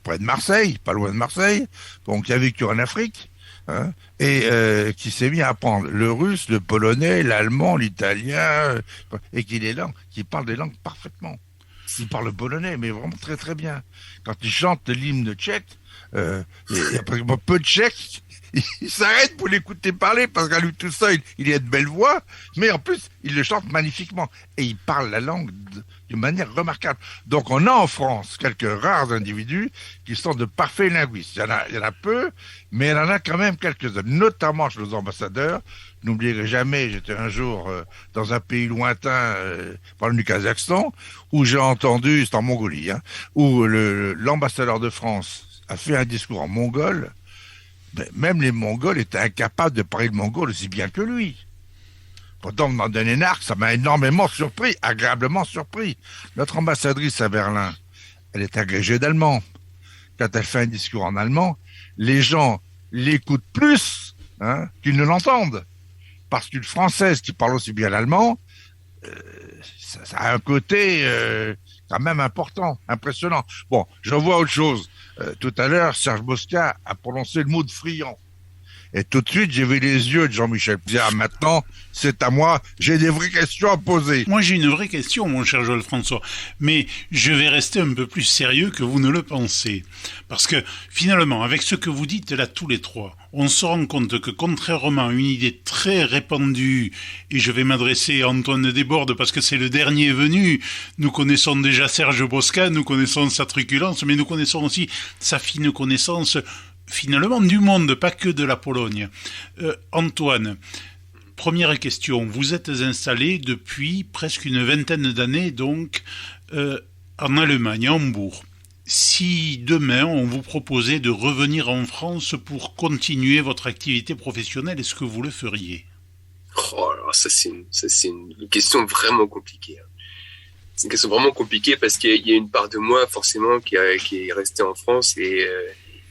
près de Marseille, pas loin de Marseille, donc qui a vécu en Afrique, hein, et qui s'est mis à apprendre le russe, le polonais, l'allemand, l'italien, et qui parle des langues parfaitement. Il parle le polonais, mais vraiment très très bien. Quand il chante l'hymne tchèque, il y a pratiquement peu de Tchèques. Il s'arrête pour l'écouter parler parce qu'à lui tout seul, il a de belles voix, mais en plus, il le chante magnifiquement et il parle la langue d'une manière remarquable. Donc, on a en France quelques rares individus qui sont de parfaits linguistes. Il y en a peu, mais il y en a quand même quelques-uns, notamment chez nos ambassadeurs. N'oublierai jamais, j'étais un jour dans un pays lointain, par du Kazakhstan, où j'ai entendu, c'est en Mongolie, hein, où l'ambassadeur de France a fait un discours en mongol. Mais même les Mongols étaient incapables de parler le mongol aussi bien que lui. Pourtant, dans Danemark, ça m'a énormément surpris, agréablement surpris. Notre ambassadrice à Berlin, elle est agrégée d'allemand. Quand elle fait un discours en allemand, les gens l'écoutent plus qu'ils ne l'entendent. Parce qu'une Française qui parle aussi bien l'allemand, ça a un côté quand même important, impressionnant. Bon, je vois autre chose. Tout à l'heure, Serge Bosca a prononcé le mot de friand. Et tout de suite, j'ai vu les yeux de Jean-Michel Pierre. Maintenant, c'est à moi. J'ai des vraies questions à poser. Moi, j'ai une vraie question, mon cher Joël François. Mais je vais rester un peu plus sérieux que vous ne le pensez. Parce que, finalement, avec ce que vous dites là tous les trois, on se rend compte que, contrairement à une idée très répandue, et je vais m'adresser à Antoine Desbordes parce que c'est le dernier venu, nous connaissons déjà Serge Bosca, nous connaissons sa truculence, mais nous connaissons aussi sa fine connaissance finalement du monde, pas que de la Pologne. Antoine, première question. Vous êtes installé depuis presque une vingtaine d'années, donc, en Allemagne, à Hambourg. Si demain, on vous proposait de revenir en France pour continuer votre activité professionnelle, est-ce que vous le feriez ? Oh, alors ça, c'est une question vraiment compliquée. C'est une question vraiment compliquée parce qu'il y a une part de moi, forcément, qui est restée en France et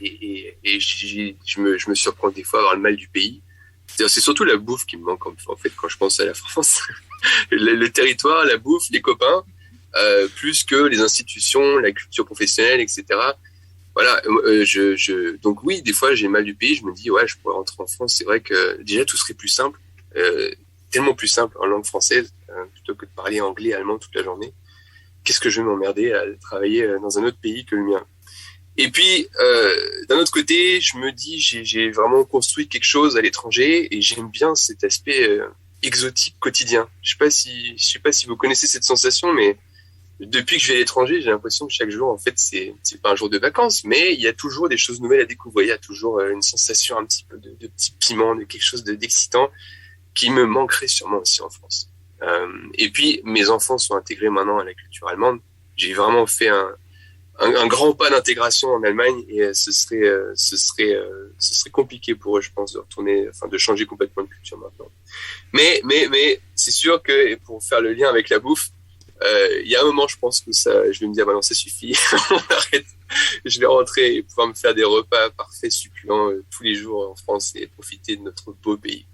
je me surprends des fois à avoir le mal du pays. C'est surtout la bouffe qui me manque en fait quand je pense à la France. le territoire, la bouffe, les copains, plus que les institutions, la culture professionnelle, etc. Voilà. Donc oui, des fois j'ai le mal du pays. Je me dis ouais, je pourrais rentrer en France. C'est vrai que déjà tout serait plus simple, tellement plus simple en langue française plutôt que de parler anglais, allemand toute la journée. Qu'est-ce que je vais m'emmerder à travailler dans un autre pays que le mien? Et puis, d'un autre côté, je me dis, j'ai vraiment construit quelque chose à l'étranger et j'aime bien cet aspect exotique quotidien. Je sais pas si vous connaissez cette sensation, mais depuis que je vais à l'étranger, j'ai l'impression que chaque jour, en fait, c'est pas un jour de vacances, mais il y a toujours des choses nouvelles à découvrir. Il y a toujours une sensation un petit peu de petit piment, de quelque chose d'excitant qui me manquerait sûrement aussi en France. Et puis, mes enfants sont intégrés maintenant à la culture allemande. J'ai vraiment fait un grand pas d'intégration en Allemagne et ce serait compliqué pour eux, je pense, de changer complètement de culture maintenant. Mais c'est sûr que pour faire le lien avec la bouffe, il y a un moment, je pense que je vais me dire, bah non, ça suffit, on arrête. Je vais rentrer et pouvoir me faire des repas parfaits, succulents tous les jours en France et profiter de notre beau pays.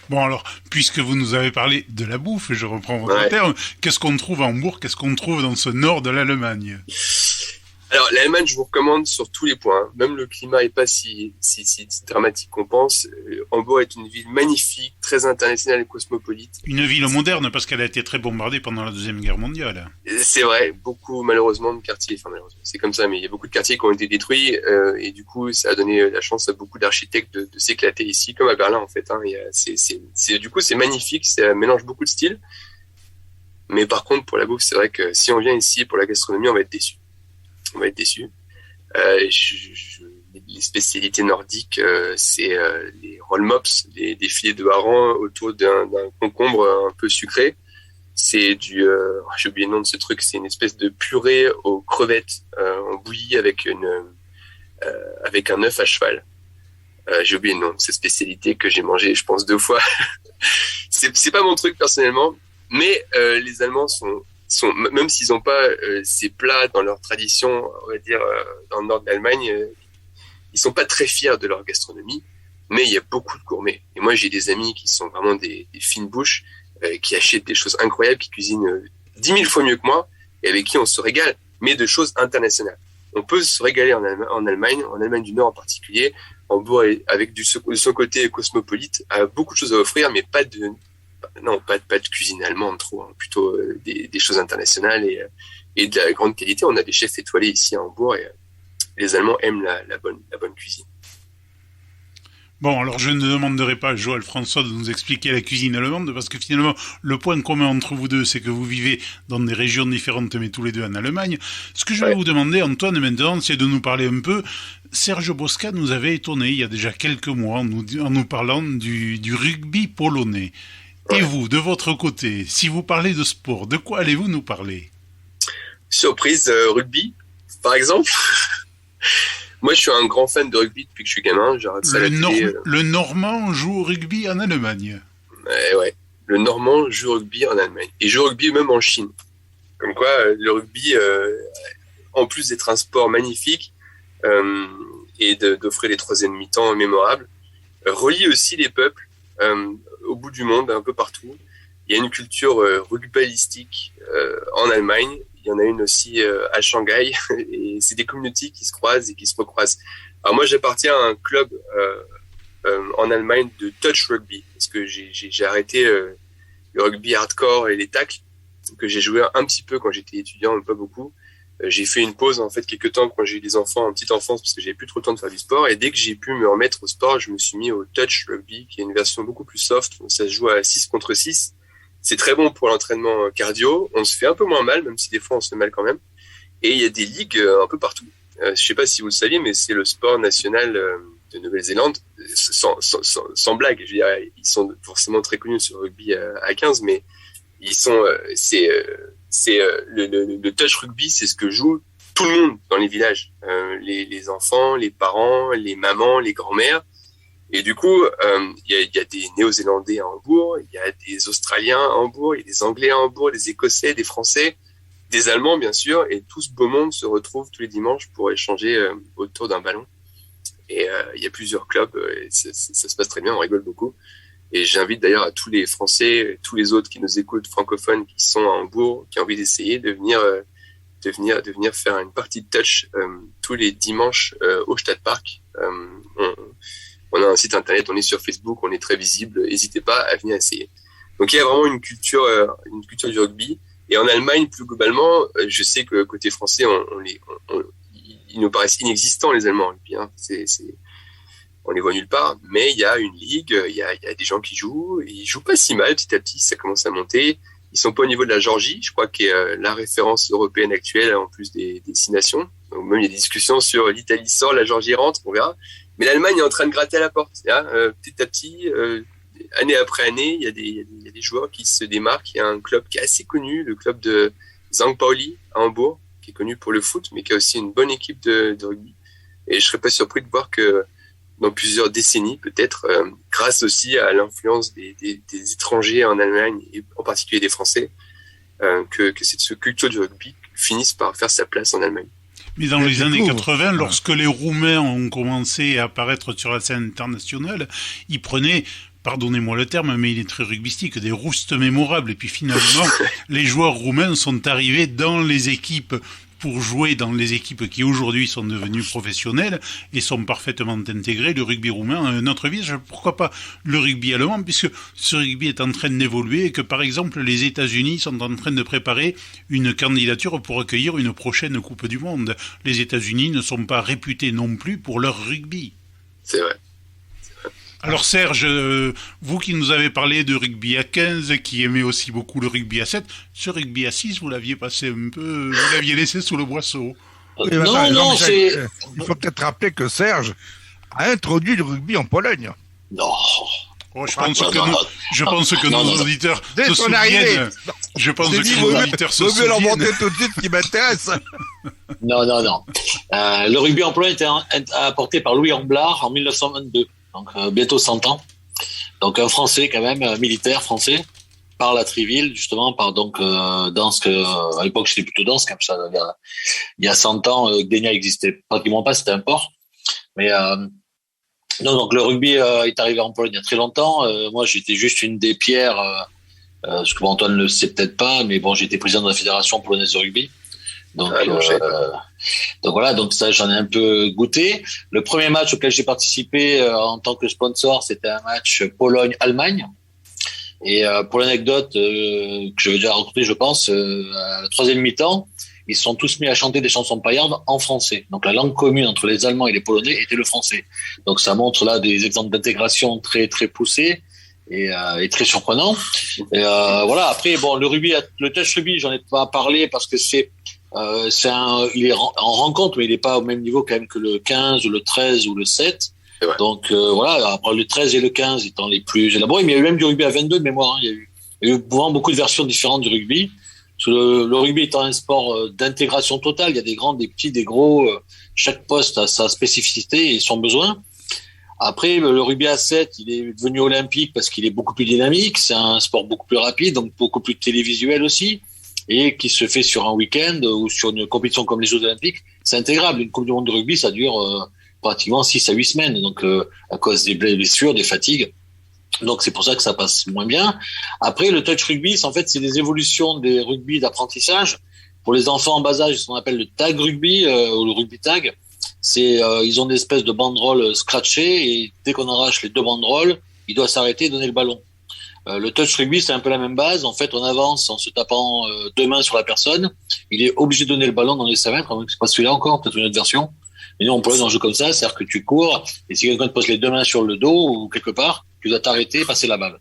Bon alors, puisque vous nous avez parlé de la bouffe, je reprends votre terme, qu'est-ce qu'on trouve à Hambourg, qu'est-ce qu'on trouve dans ce nord de l'Allemagne ? Alors, l'Allemagne, je vous recommande sur tous les points. Même le climat est pas si dramatique qu'on pense. Hambourg est une ville magnifique, très internationale et cosmopolite. Une ville moderne parce qu'elle a été très bombardée pendant la Deuxième Guerre mondiale. C'est vrai, beaucoup malheureusement de quartiers, enfin malheureusement, c'est comme ça, mais il y a beaucoup de quartiers qui ont été détruits et du coup, ça a donné la chance à beaucoup d'architectes de s'éclater ici, comme à Berlin en fait. Du coup, c'est magnifique, ça mélange beaucoup de styles. Mais par contre, pour la bouffe, c'est vrai que si on vient ici pour la gastronomie, on va être déçu. Les spécialités nordiques, c'est les rollmops, des filets de hareng autour d'un concombre un peu sucré. C'est j'ai oublié le nom de ce truc, c'est une espèce de purée aux crevettes en bouillie avec un œuf à cheval. J'ai oublié le nom de cette spécialité que j'ai mangé, je pense 2 fois. c'est pas mon truc personnellement, mais les Allemands sont même s'ils n'ont pas ces plats dans leur tradition, on va dire dans le nord de l'Allemagne, ils sont pas très fiers de leur gastronomie, mais il y a beaucoup de gourmets. Et moi, j'ai des amis qui sont vraiment des fines bouches, qui achètent des choses incroyables, qui cuisinent 10 000 fois mieux que moi, et avec qui on se régale, mais de choses internationales. On peut se régaler en Allemagne du Nord en particulier. Hambourg, avec de son côté cosmopolite, a beaucoup de choses à offrir, mais pas de cuisine allemande trop, hein. Plutôt des choses internationales et de la grande qualité. On a des chefs étoilés ici à Hambourg et les Allemands aiment la bonne cuisine. Bon, alors je ne demanderai pas à Joël François de nous expliquer la cuisine allemande, parce que finalement, le point commun entre vous deux, c'est que vous vivez dans des régions différentes, mais tous les deux en Allemagne. Ce que je vais vous demander, Antoine, maintenant, c'est de nous parler un peu. Serge Boska nous avait étonné il y a déjà quelques mois en nous parlant du rugby polonais. Et vous, de votre côté, si vous parlez de sport, de quoi allez-vous nous parler? Surprise, rugby, par exemple. Moi, je suis un grand fan de rugby depuis que je suis gamin. J'arrête ça le Normand joue au rugby en Allemagne. Ouais. Le Normand joue au rugby en Allemagne. Et joue au rugby même en Chine. Comme quoi, le rugby, en plus d'être un sport magnifique et d'offrir des troisièmes mi-temps mémorables, relie aussi les peuples au bout du monde, un peu partout. Il y a une culture rugbalistique en Allemagne. Il y en a une aussi à Shanghai, et c'est des communautés qui se croisent et qui se recroisent. Alors moi, j'appartiens à un club en Allemagne de touch rugby, parce que j'ai arrêté le rugby hardcore et les tacles, que j'ai joué un petit peu quand j'étais étudiant, mais pas beaucoup. J'ai fait une pause, en fait, quelques temps quand j'ai eu des enfants en petite enfance, parce que j'avais plus trop le temps de faire du sport, et dès que j'ai pu me remettre au sport, je me suis mis au touch rugby, qui est une version beaucoup plus soft, où ça se joue à 6 contre 6. C'est très bon pour l'entraînement cardio. On se fait un peu moins mal, même si des fois on se fait mal quand même. Et il y a des ligues un peu partout. Je sais pas si vous le saviez, mais c'est le sport national de Nouvelle-Zélande. Sans blague, je veux dire, ils sont forcément très connus sur le rugby à 15, mais ils sont, le touch rugby, c'est ce que joue tout le monde dans les villages. Les enfants, les parents, les mamans, les grands-mères. Et du coup, il y a des Néo-Zélandais à Hambourg, il y a des Australiens à Hambourg, il y a des Anglais à Hambourg, des Écossais, des Français, des Allemands bien sûr, et tout ce beau monde se retrouve tous les dimanches pour échanger autour d'un ballon. Et il y a plusieurs clubs, et ça se passe très bien, on rigole beaucoup. Et j'invite d'ailleurs à tous les Français, tous les autres qui nous écoutent, francophones, qui sont à Hambourg, qui ont envie d'essayer de venir faire une partie de touch tous les dimanches au Stadtpark. On a un site internet, on est sur Facebook, on est très visible. N'hésitez pas à venir essayer. Donc il y a vraiment une culture du rugby. Et en Allemagne, plus globalement, je sais que côté français, ils nous paraissent inexistants les Allemands en rugby. Hein. On les voit nulle part. Mais il y a une ligue, il y a des gens qui jouent. Ils jouent pas si mal, petit à petit, ça commence à monter. Ils sont pas au niveau de la Géorgie, je crois, qui est la référence européenne actuelle en plus des 6 nations. Donc même il y a des discussions sur l'Italie sort, la Géorgie rentre, on verra. Mais l'Allemagne est en train de gratter à la porte. Hein. Petit à petit, année après année, il y a des joueurs qui se démarquent. Il y a un club qui est assez connu, le club de St. Pauli à Hambourg, qui est connu pour le foot, mais qui a aussi une bonne équipe de rugby. Et je serais pas surpris de voir que dans plusieurs décennies, peut-être, grâce aussi à l'influence des étrangers en Allemagne, et en particulier des Français, que cette culture du rugby finisse par faire sa place en Allemagne. Mais dans les années 80, lorsque les Roumains ont commencé à apparaître sur la scène internationale, ils prenaient, pardonnez-moi le terme, mais il est très rugbystique, des roustes mémorables. Et puis finalement, les joueurs roumains sont arrivés dans les équipes pour jouer dans les équipes qui aujourd'hui sont devenues professionnelles et sont parfaitement intégrées. Le rugby roumain a un autre visage, pourquoi pas le rugby allemand, puisque ce rugby est en train d'évoluer et que par exemple les États-Unis sont en train de préparer une candidature pour accueillir une prochaine Coupe du Monde. Les États-Unis ne sont pas réputés non plus pour leur rugby. C'est vrai. Alors Serge, vous qui nous avez parlé de rugby à 15, qui aimait aussi beaucoup le rugby à 7, ce rugby à 6, vous l'aviez passé un peu, vous l'aviez laissé sous le boisseau. Non, c'est... Il faut peut-être rappeler que Serge a introduit le rugby en Pologne. Non. Oh, je pense que nos auditeurs se souviennent. Je pense que nos auditeurs se souviennent. Leur montrer tout de suite ce qui m'intéresse. Non. Le rugby en Pologne a été apporté par Louis Amblard en 1922. donc bientôt 100 ans. Donc un Français quand même, militaire français, par la Triville, justement, par donc danse à l'époque c'était plutôt danse comme ça. Il y a 100 ans, Gdynia existait pratiquement pas, c'était un port. Mais non, donc le rugby est arrivé en Pologne il y a très longtemps. Moi, j'étais juste une des pierres, ce que Antoine ne le sait peut-être pas, mais bon, j'étais président de la fédération polonaise de rugby. Donc, donc voilà, donc ça j'en ai un peu goûté. Le premier match auquel j'ai participé en tant que sponsor, c'était un match Pologne-Allemagne. Et pour l'anecdote que je vais déjà raconter, je pense, à la troisième mi-temps, ils se sont tous mis à chanter des chansons paillardes en français. Donc la langue commune entre les Allemands et les Polonais était le français. Donc ça montre là des exemples d'intégration très très poussés et très surprenants. Et voilà. Après, bon, le touch rugby, j'en ai pas parlé parce que il est en rencontre, mais il est pas au même niveau quand même que le 15 ou le 13 ou le 7. Donc voilà, après le 13 et le 15 étant les plus élaborés, mais il y a eu même du rugby à 22 de mémoire. Hein. Il y a eu vraiment beaucoup de versions différentes du rugby. Parce que le rugby étant un sport d'intégration totale, il y a des grands, des petits, des gros. Chaque poste a sa spécificité et son besoin. Après, le rugby à 7, il est devenu olympique parce qu'il est beaucoup plus dynamique. C'est un sport beaucoup plus rapide, donc beaucoup plus télévisuel aussi, et qui se fait sur un week-end ou sur une compétition comme les Jeux olympiques. C'est intégrable. Une Coupe du monde de rugby, ça dure pratiquement 6 à 8 semaines, donc à cause des blessures, des fatigues. Donc c'est pour ça que ça passe moins bien. Après, le touch rugby, en fait, c'est des évolutions des rugby d'apprentissage. Pour les enfants en bas âge, ce qu'on appelle le tag rugby ou le rugby tag. Ils ont des espèces de banderoles scratchées et dès qu'on arrache les deux banderoles, il doit s'arrêter et donner le ballon. Le touch rugby, c'est un peu la même base. En fait, on avance en se tapant deux mains sur la personne. Il est obligé de donner le ballon dans les 5 mètres. C'est pas celui-là encore, peut-être une autre version. Mais nous, on peut un jeu comme ça, c'est-à-dire que tu cours, et si quelqu'un te pose les deux mains sur le dos ou quelque part, tu dois t'arrêter et passer la balle.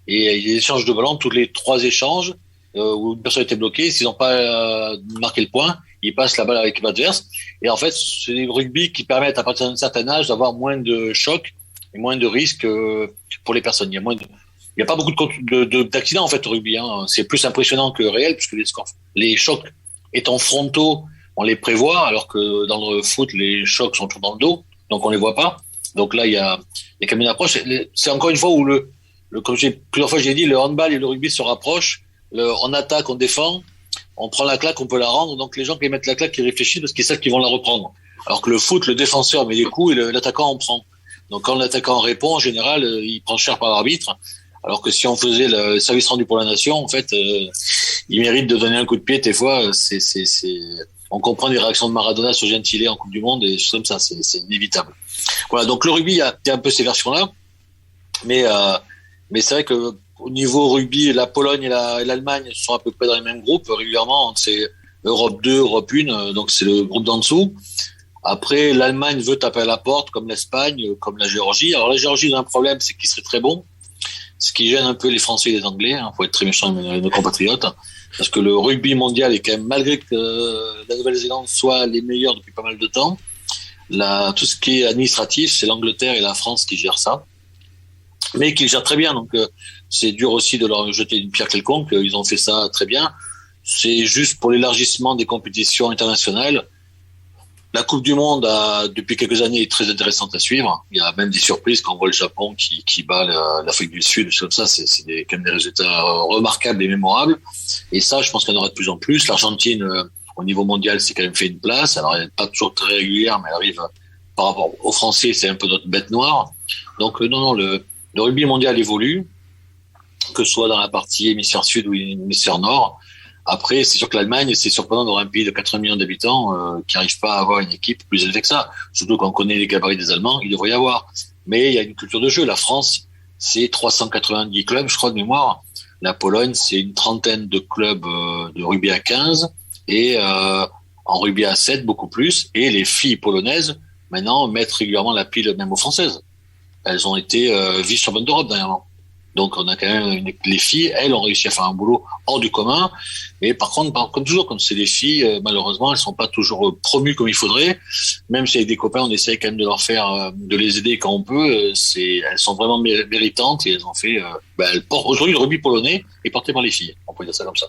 Et il y a des échanges de ballons, tous les 3 échanges, où une personne était bloquée, s'ils n'ont pas marqué le point, ils passent la balle avec l'équipe adverse. Et en fait, c'est des rugby qui permettent, à partir d'un certain âge, d'avoir moins de chocs et moins de risques pour les personnes. Il y a pas beaucoup d'accidents, en fait, au rugby, hein. C'est plus impressionnant que réel, puisque les chocs étant frontaux, on les prévoit, alors que dans le foot, les chocs sont toujours dans le dos, donc on les voit pas. Donc là, il y a quand même une approche. C'est encore une fois où comme plusieurs fois j'ai dit, le handball et le rugby se rapprochent. On attaque, on défend, on prend la claque, on peut la rendre. Donc les gens qui mettent la claque, ils réfléchissent parce qu'ils savent qu'ils vont la reprendre. Alors que le foot, le défenseur met des coups et l'attaquant en prend. Donc quand l'attaquant répond, en général, il prend cher par l'arbitre. Alors que si on faisait le service rendu pour la nation, en fait, il mérite de donner un coup de pied. Des fois, on comprend les réactions de Maradona sur Gentile en Coupe du Monde et des choses comme ça, c'est inévitable. Voilà, donc le rugby, il y a un peu ces versions-là, mais c'est vrai que au niveau rugby, la Pologne et l'Allemagne sont à peu près dans les mêmes groupes régulièrement. C'est Europe 2, Europe 1, donc c'est le groupe d'en dessous. Après, l'Allemagne veut taper à la porte, comme l'Espagne, comme la Géorgie. Alors la Géorgie a un problème, c'est qu'ils seraient très bons, ce qui gêne un peu les Français et les Anglais. Hein, faut être très méchant avec nos compatriotes. Parce que le rugby mondial est quand même, malgré que la Nouvelle-Zélande soit les meilleurs depuis pas mal de temps, tout ce qui est administratif, c'est l'Angleterre et la France qui gèrent ça, mais qui le gèrent très bien. Donc c'est dur aussi de leur jeter une pierre quelconque. Ils ont fait ça très bien. C'est juste pour l'élargissement des compétitions internationales. La Coupe du Monde, depuis quelques années, est très intéressante à suivre. Il y a même des surprises quand on voit le Japon qui bat l'Afrique du Sud. Comme ça, c'est quand même des résultats remarquables et mémorables. Et ça, je pense qu'il y en aura de plus en plus. L'Argentine, au niveau mondial, c'est quand même fait une place. Alors, elle n'est pas toujours très régulière, mais elle arrive par rapport aux Français, c'est un peu notre bête noire. Donc, non, le rugby mondial évolue, que ce soit dans la partie hémisphère sud ou hémisphère nord. Après, c'est sûr que l'Allemagne, c'est surprenant d'avoir un pays de 80 millions d'habitants qui n'arrive pas à avoir une équipe plus élevée que ça. Surtout quand on connaît les gabarits des Allemands, il devrait y avoir. Mais il y a une culture de jeu. La France, c'est 390 clubs, je crois, de mémoire. La Pologne, c'est une trentaine de clubs de rugby à 15 et en rugby à 7, beaucoup plus. Et les filles polonaises, maintenant, mettent régulièrement la pile même aux Françaises. Elles ont été vice-championnes d'Europe dernièrement. Donc, on a quand même les filles, elles ont réussi à faire un boulot hors du commun. Mais par contre, comme toujours, comme c'est des filles, malheureusement, elles sont pas toujours promues comme il faudrait. Même si avec des copains, on essaye quand même de leur faire, de les aider quand on peut. Elles sont vraiment méritantes et elles ont fait. Aujourd'hui, le rugby polonais est porté par les filles. On peut dire ça comme ça.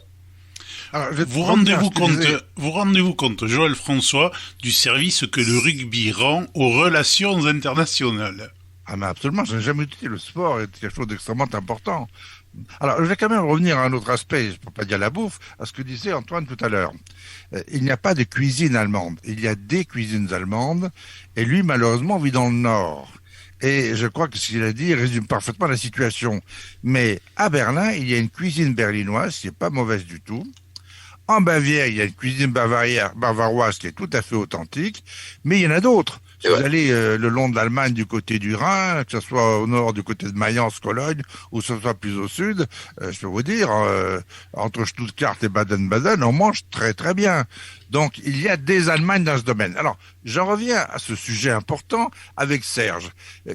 Alors, vous rendez-vous compte, Joël François, du service que le rugby rend aux relations internationales? Ah, mais absolument, je n'ai jamais dit le sport est quelque chose d'extrêmement important. Alors, je vais quand même revenir à un autre aspect, je ne peux pas dire la bouffe, à ce que disait Antoine tout à l'heure. Il n'y a pas de cuisine allemande, il y a des cuisines allemandes, et lui, malheureusement, vit dans le Nord. Et je crois que ce qu'il a dit résume parfaitement la situation. Mais à Berlin, il y a une cuisine berlinoise qui n'est pas mauvaise du tout. En Bavière, il y a une cuisine bavaroise qui est tout à fait authentique, mais il y en a d'autres. Si vous allez le long de l'Allemagne du côté du Rhin, que ce soit au nord du côté de Mayence, Cologne, ou que ce soit plus au sud, je peux vous dire, entre Stuttgart et Baden-Baden, on mange très très bien. Donc il y a des Allemagnes dans ce domaine. Alors, j'en reviens à ce sujet important avec Serge.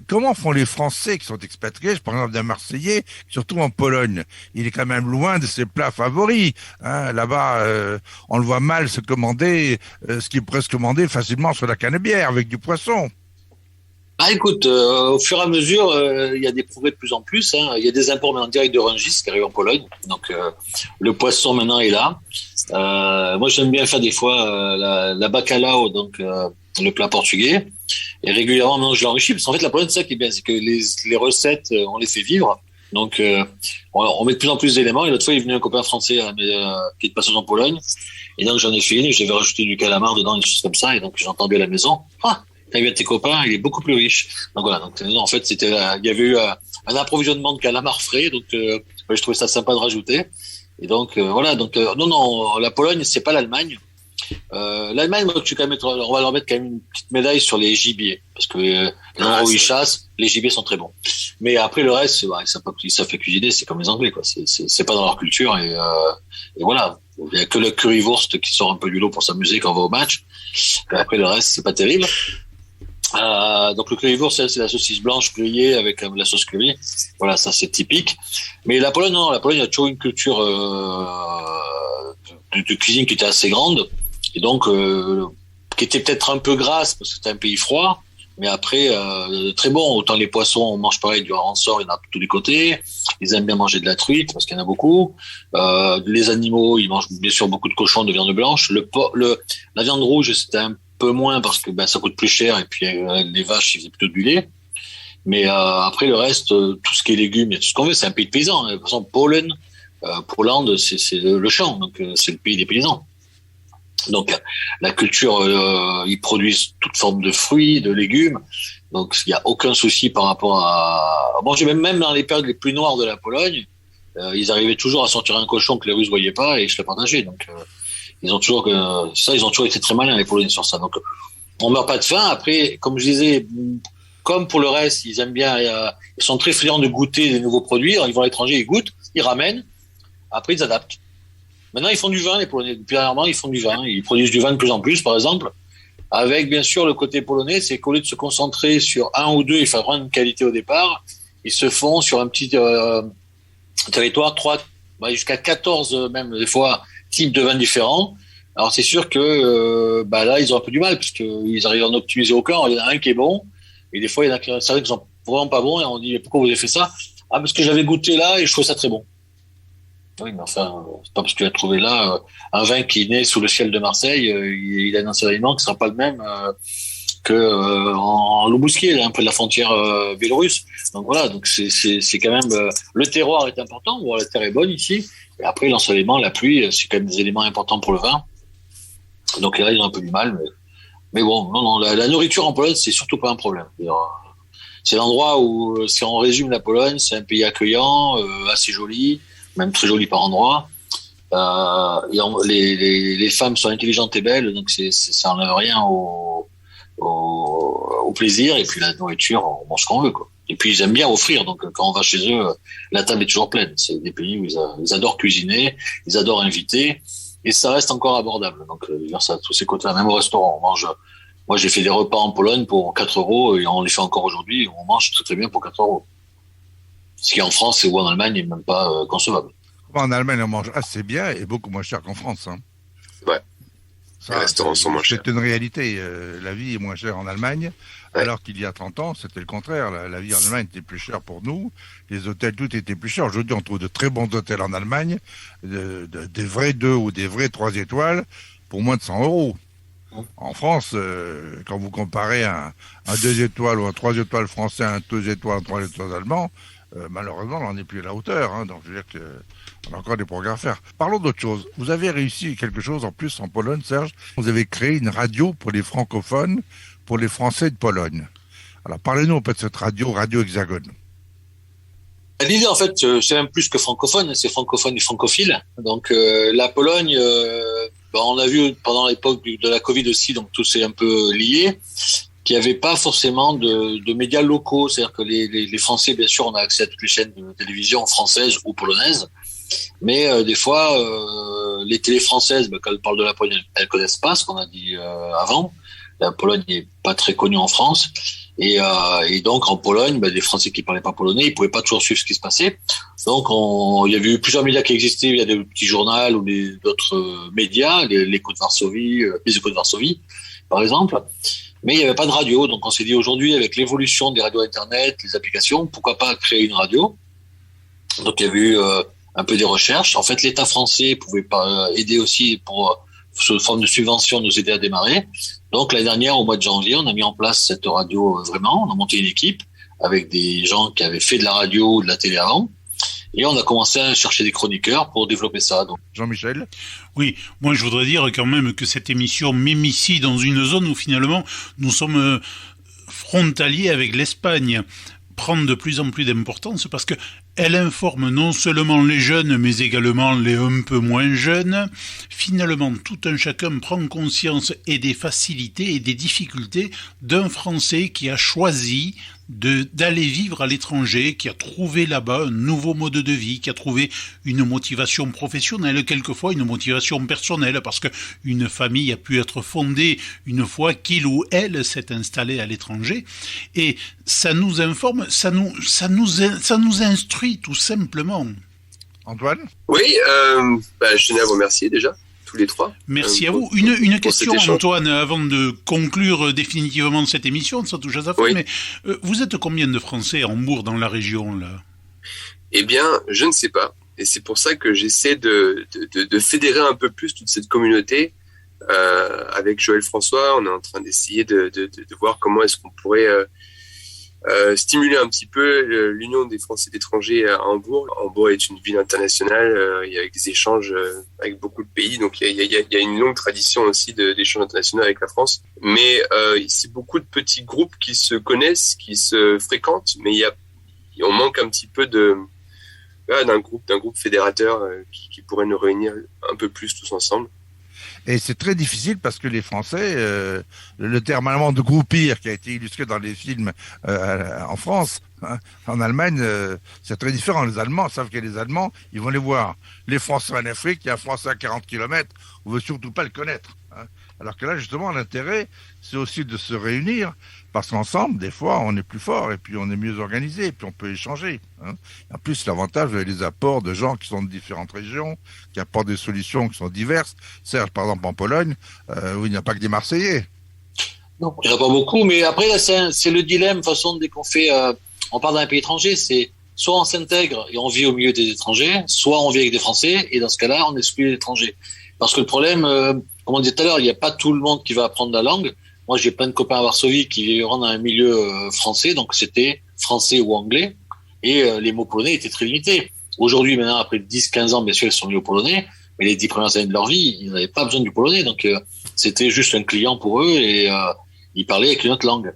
Comment font les Français qui sont expatriés, par exemple d'un Marseillais, surtout en Pologne? Il est quand même loin de ses plats favoris. Hein. Là-bas, on le voit mal se commander ce qui pourrait se commander facilement sur la canebière avec du poisson. Ah, écoute, au fur et à mesure, il y a des progrès de plus en plus. Hein. Il y a des imports maintenant directs de Rungis qui arrivent en Pologne. Donc, le poisson maintenant est là. Moi, j'aime bien faire des fois la bacalhau, donc le plat portugais. Et régulièrement, maintenant, je l'enrichis. Parce qu'en fait, la Pologne, c'est ça qui est bien, c'est que les recettes, on les fait vivre. Donc, on met de plus en plus d'éléments. Et l'autre fois, il est venu un copain français qui est de passage en Pologne. Et donc, j'en ai fait une. J'avais rajouté du calamar dedans, des choses comme ça. Et donc, j'entends bien à la maison. Ah! T'as vu à tes copains, il est beaucoup plus riche. Donc voilà. Donc en fait, il y avait eu un approvisionnement de calamar frais. Donc je trouvais ça sympa de rajouter. Et donc voilà. Donc non, la Pologne, c'est pas l'Allemagne. L'Allemagne, moi, on va leur mettre quand même une petite médaille sur les gibiers, parce que les endroits où ils chassent, les gibiers sont très bons. Mais après le reste, ça fait cuisiner, c'est comme les Anglais, quoi. C'est pas dans leur culture et voilà. Il y a que le currywurst qui sort un peu du lot pour s'amuser quand on va au match. Et après le reste, c'est pas terrible. Donc le currywurst, c'est la saucisse blanche grillée avec la sauce curry. Voilà, ça c'est typique. Mais la Pologne, non, la Pologne a toujours une culture de cuisine qui était assez grande et donc qui était peut-être un peu grasse parce que c'était un pays froid. Mais après, très bon. Autant les poissons, on mange pareil du hareng-sort, il y en a de tous les côtés. Ils aiment bien manger de la truite parce qu'il y en a beaucoup. Les animaux, ils mangent bien sûr beaucoup de cochons, de viande blanche. La viande rouge, c'était un peu moins parce que ça coûte plus cher et puis les vaches, ils faisaient plutôt du lait. Mais après, le reste, tout ce qui est légumes, tout ce qu'on veut, c'est un pays de paysans. De toute façon, Pologne, c'est le champ, donc c'est le pays des paysans. Donc la culture, ils produisent toutes formes de fruits, de légumes, donc il n'y a aucun souci par rapport à. Bon, j'ai même dans les périodes les plus noires de la Pologne, ils arrivaient toujours à sortir un cochon que les Russes voyaient pas et je le partageais. Donc ils ont toujours été très malins les Polonais sur ça. Donc on meurt pas de faim. Après, comme je disais, comme pour le reste, ils aiment bien, ils sont très friands de goûter des nouveaux produits. Alors, ils vont à l'étranger, ils goûtent, ils ramènent. Après, ils adaptent. Maintenant, ils font du vin, les Polonais. Depuis dernièrement, ils font du vin. Ils produisent du vin de plus en plus, par exemple. Avec, bien sûr, le côté polonais, c'est qu'au lieu de se concentrer sur un ou deux et faire vraiment une qualité au départ, ils se font sur un petit territoire, 3, jusqu'à 14, même, des fois, types de vins différents. Alors, c'est sûr que là, ils ont un peu du mal, puisqu'ils arrivent à en optimiser aucun. Alors, il y en a un qui est bon, et des fois, il y en a certains qui sont vraiment pas bons, et on dit, pourquoi vous avez fait ça? Ah, parce que j'avais goûté là, et je trouvais ça très bon. Oui, mais enfin, c'est pas parce que tu as trouvé là un vin qui naît sous le ciel de Marseille, il a un ensoleillement qui sera pas le même que en Loubousquier, là, un peu de la frontière biélorusse. Donc voilà, donc c'est quand même le terroir est important. Bon, la terre est bonne ici, et après l'ensoleillement, la pluie, c'est quand même des éléments importants pour le vin. Donc là, ils ont un peu du mal, mais bon, non, la nourriture en Pologne, c'est surtout pas un problème. C'est l'endroit où, si on résume la Pologne, c'est un pays accueillant, assez joli. Même très joli par endroits. Les femmes sont intelligentes et belles, donc ça n'enlève rien au plaisir. Et puis la nourriture, on mange ce qu'on veut, quoi. Et puis ils aiment bien offrir, donc quand on va chez eux, la table est toujours pleine. C'est des pays où ils adorent cuisiner, ils adorent inviter, et ça reste encore abordable. Donc ça, tous ces côtés, même au restaurant, on mange. Moi, j'ai fait des repas en Pologne pour 4 €, et on les fait encore aujourd'hui. On mange très très bien pour 4 €. Ce qui en France ou en Allemagne n'est même pas concevable. En Allemagne, on mange assez bien et beaucoup moins cher qu'en France. Hein. Ouais. Ça, les restaurants sont moins chers. C'est une réalité. La vie est moins chère en Allemagne, alors qu'il y a 30 ans, c'était le contraire. La vie en Allemagne était plus chère pour nous. Les hôtels, tout était plus cher. Aujourd'hui, on trouve de très bons hôtels en Allemagne, des vrais 2 ou des vrais 3 étoiles, pour moins de 100 €. En France, quand vous comparez un 2 étoiles ou un 3 étoiles français à un 2 étoiles, un 3 étoiles allemand, malheureusement, on n'en est plus à la hauteur. Donc, je veux dire qu'on a encore des progrès à faire. Parlons d'autre chose. Vous avez réussi quelque chose en plus en Pologne, Serge. Vous avez créé une radio pour les francophones, pour les Français de Pologne. Alors, parlez-nous un peu de cette radio, Radio Hexagone. L'idée, en fait, c'est même plus que francophone, c'est francophone et francophile. Donc, la Pologne, on a vu pendant l'époque de la Covid aussi, donc tout s'est un peu lié, qu'il n'y avait pas forcément de médias locaux. C'est-à-dire que les Français, bien sûr, on a accès à toutes les chaînes de télévision françaises ou polonaises, mais des fois, les télés françaises, quand elles parlent de la Pologne, elles connaissent pas ce qu'on a dit avant. La Pologne n'est pas très connue en France. Et donc en Pologne, des Français qui parlaient pas polonais, ils pouvaient pas toujours suivre ce qui se passait. Donc il y avait eu plusieurs médias qui existaient, il y a des petits journaux ou d'autres médias, les Échos de Varsovie, les Échos de Varsovie, par exemple. Mais il n'y avait pas de radio. Donc on s'est dit aujourd'hui, avec l'évolution des radios internet, les applications, pourquoi pas créer une radio. Donc il y avait eu un peu des recherches. En fait, l'État français pouvait pas aider aussi pour sous forme de subvention nous aider à démarrer. Donc l'année dernière, au mois de janvier, on a mis en place cette radio vraiment. On a monté une équipe avec des gens qui avaient fait de la radio ou de la télé avant. Et on a commencé à chercher des chroniqueurs pour développer ça. Donc. Jean-Michel ? Oui, moi je voudrais dire quand même que cette émission m'immiscie dans une zone où finalement nous sommes frontaliers avec l'Espagne. Prend de plus en plus d'importance parce que elle informe non seulement les jeunes mais également les un peu moins jeunes. Finalement, tout un chacun prend conscience et des facilités et des difficultés d'un Français qui a choisi d'aller vivre à l'étranger, qui a trouvé là-bas un nouveau mode de vie, qui a trouvé une motivation professionnelle, quelquefois une motivation personnelle, parce que une famille a pu être fondée une fois qu'il ou elle s'est installé à l'étranger, et ça nous informe, ça nous instruit tout simplement. Antoine ? Oui, je tenais à vous remercier déjà. Tous les trois. Merci à vous. Une question, Antoine, avant de conclure définitivement cette émission, ça touche à sa fin, oui. Mais vous êtes combien de Français à Hambourg, dans la région, là ? Eh bien, je ne sais pas. Et c'est pour ça que j'essaie de fédérer un peu plus toute cette communauté. Avec Joël François, on est en train d'essayer de voir comment est-ce qu'on pourrait stimuler un petit peu l'union des Français d'étrangers à Hambourg. Hambourg est une ville internationale, il y a des échanges avec beaucoup de pays, donc il y a une longue tradition aussi d'échanges internationaux avec la France. Mais c'est beaucoup de petits groupes qui se connaissent, qui se fréquentent, mais on manque un petit peu d'un groupe fédérateur qui pourrait nous réunir un peu plus tous ensemble. Et c'est très difficile parce que les Français, le terme allemand de groupir qui a été illustré dans les films en France, en Allemagne, c'est très différent. Les Allemands savent que les Allemands, ils vont les voir. Les Français en Afrique, il y a un Français à 40 km, on ne veut surtout pas le connaître. Alors que là, justement, l'intérêt, c'est aussi de se réunir, parce qu'ensemble, des fois, on est plus fort, et puis on est mieux organisé, et puis on peut échanger. En plus, l'avantage, vous avez les apports de gens qui sont de différentes régions, qui apportent des solutions qui sont diverses. Serge, par exemple, en Pologne, où il n'y a pas que des Marseillais. Non, il n'y en a pas beaucoup, mais après, là, c'est le dilemme, de toute façon, dès qu'on fait, on part d'un pays étranger, c'est soit on s'intègre et on vit au milieu des étrangers, soit on vit avec des Français, et dans ce cas-là, on exclut les étrangers. Parce que le problème, comme on disait tout à l'heure, il n'y a pas tout le monde qui va apprendre la langue. Moi, j'ai plein de copains à Varsovie qui vivront dans un milieu français, donc c'était français ou anglais, et les mots polonais étaient très limités. Aujourd'hui, maintenant, après 10-15 ans, bien sûr, ils sont mis au polonais, mais les 10 premières années de leur vie, ils n'avaient pas besoin du polonais, donc c'était juste un client pour eux, et ils parlaient avec une autre langue.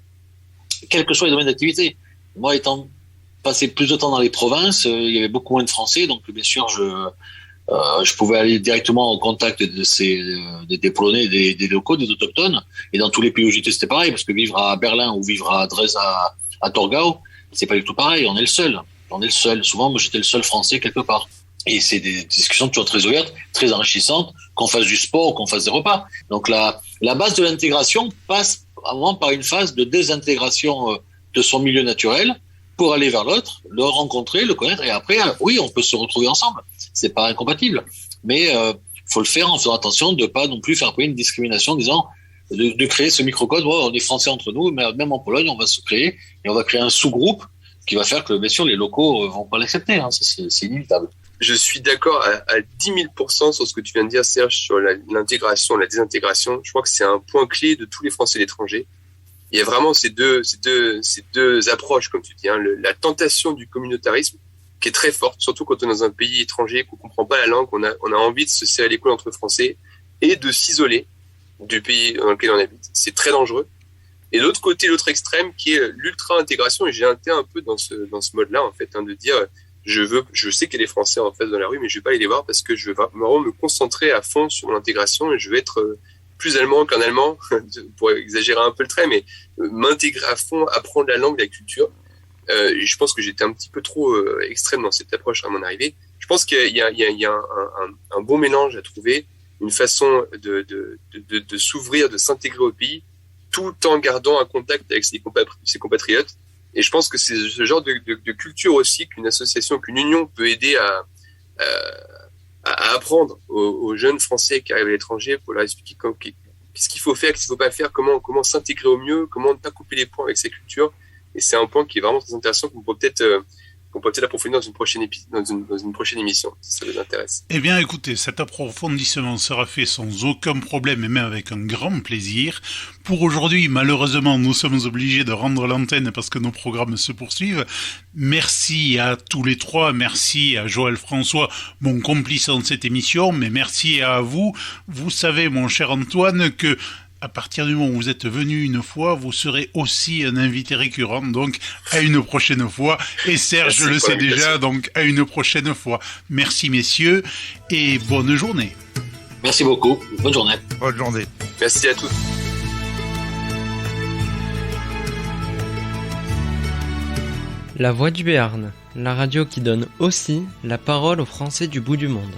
Quels que soient les domaines d'activité. Moi, étant passé plus de temps dans les provinces, il y avait beaucoup moins de Français, donc bien sûr, je pouvais aller directement au contact des Polonais, des locaux, des autochtones. Et dans tous les pays où j'étais, c'était pareil, parce que vivre à Berlin ou vivre à Dresde, à Torgau, c'est pas du tout pareil. On est le seul. Souvent, moi, j'étais le seul Français quelque part. Et c'est des discussions toujours très ouvertes, très enrichissantes, qu'on fasse du sport, qu'on fasse des repas. Donc la base de l'intégration passe à un moment par une phase de désintégration de son milieu naturel pour aller vers l'autre, le rencontrer, le connaître, et après, oui, on peut se retrouver ensemble. C'est pas incompatible. Mais faut le faire en faisant attention de pas non plus faire une discrimination en disant de créer ce microcode. On est Français entre nous, mais même en Pologne, on va se créer et on va créer un sous-groupe qui va faire que, bien sûr, les locaux vont pas l'accepter. Ça, c'est inévitable. je suis d'accord à 10 000% sur ce que tu viens de dire, Serge, sur l'intégration, la désintégration. Je crois que c'est un point clé de tous les Français à l'étranger. Il y a vraiment ces deux approches, comme tu dis, hein. La tentation du communautarisme, qui est très forte, surtout quand on est dans un pays étranger, qu'on comprend pas la langue, on a envie de se serrer les coudes entre Français et de s'isoler du pays dans lequel on habite. C'est très dangereux. Et l'autre côté, l'autre extrême, qui est l'ultra-intégration, et j'ai été un peu dans ce mode-là, en fait, hein, de dire, je sais qu'il y a des Français en face dans la rue, mais je vais pas aller les voir parce que je veux vraiment me concentrer à fond sur mon intégration et je veux être plus allemand qu'un allemand, pour exagérer un peu le trait, mais m'intégrer à fond, apprendre la langue, la culture. Et je pense que j'étais un petit peu trop extrême dans cette approche à mon arrivée. Je pense qu'il y a un bon mélange à trouver, une façon de s'ouvrir, de s'intégrer au pays, tout en gardant un contact avec ses compatriotes. Et je pense que c'est ce genre de culture aussi qu'une association, qu'une union peut aider à apprendre aux jeunes Français qui arrivent à l'étranger pour leur expliquer qu'est-ce qu'il faut faire, qu'est-ce qu'il ne faut pas faire, comment s'intégrer au mieux, comment ne pas couper les ponts avec ces cultures. Et c'est un point qui est vraiment très intéressant qu'on peut peut-être approfondir dans une prochaine émission, si ça vous intéresse. Eh bien, écoutez, cet approfondissement sera fait sans aucun problème et même avec un grand plaisir. Pour aujourd'hui, malheureusement, nous sommes obligés de rendre l'antenne parce que nos programmes se poursuivent. Merci à tous les trois, merci à Joël François, mon complice dans cette émission, mais merci à vous. Vous savez, mon cher Antoine, que à partir du moment où vous êtes venu une fois, vous serez aussi un invité récurrent, donc à une prochaine fois. Et Serge, je le sais déjà, donc à une prochaine fois. Merci messieurs et bonne journée. Merci beaucoup, bonne journée. Bonne journée. Merci à tous. La Voix du Béarn, la radio qui donne aussi la parole aux Français du bout du monde.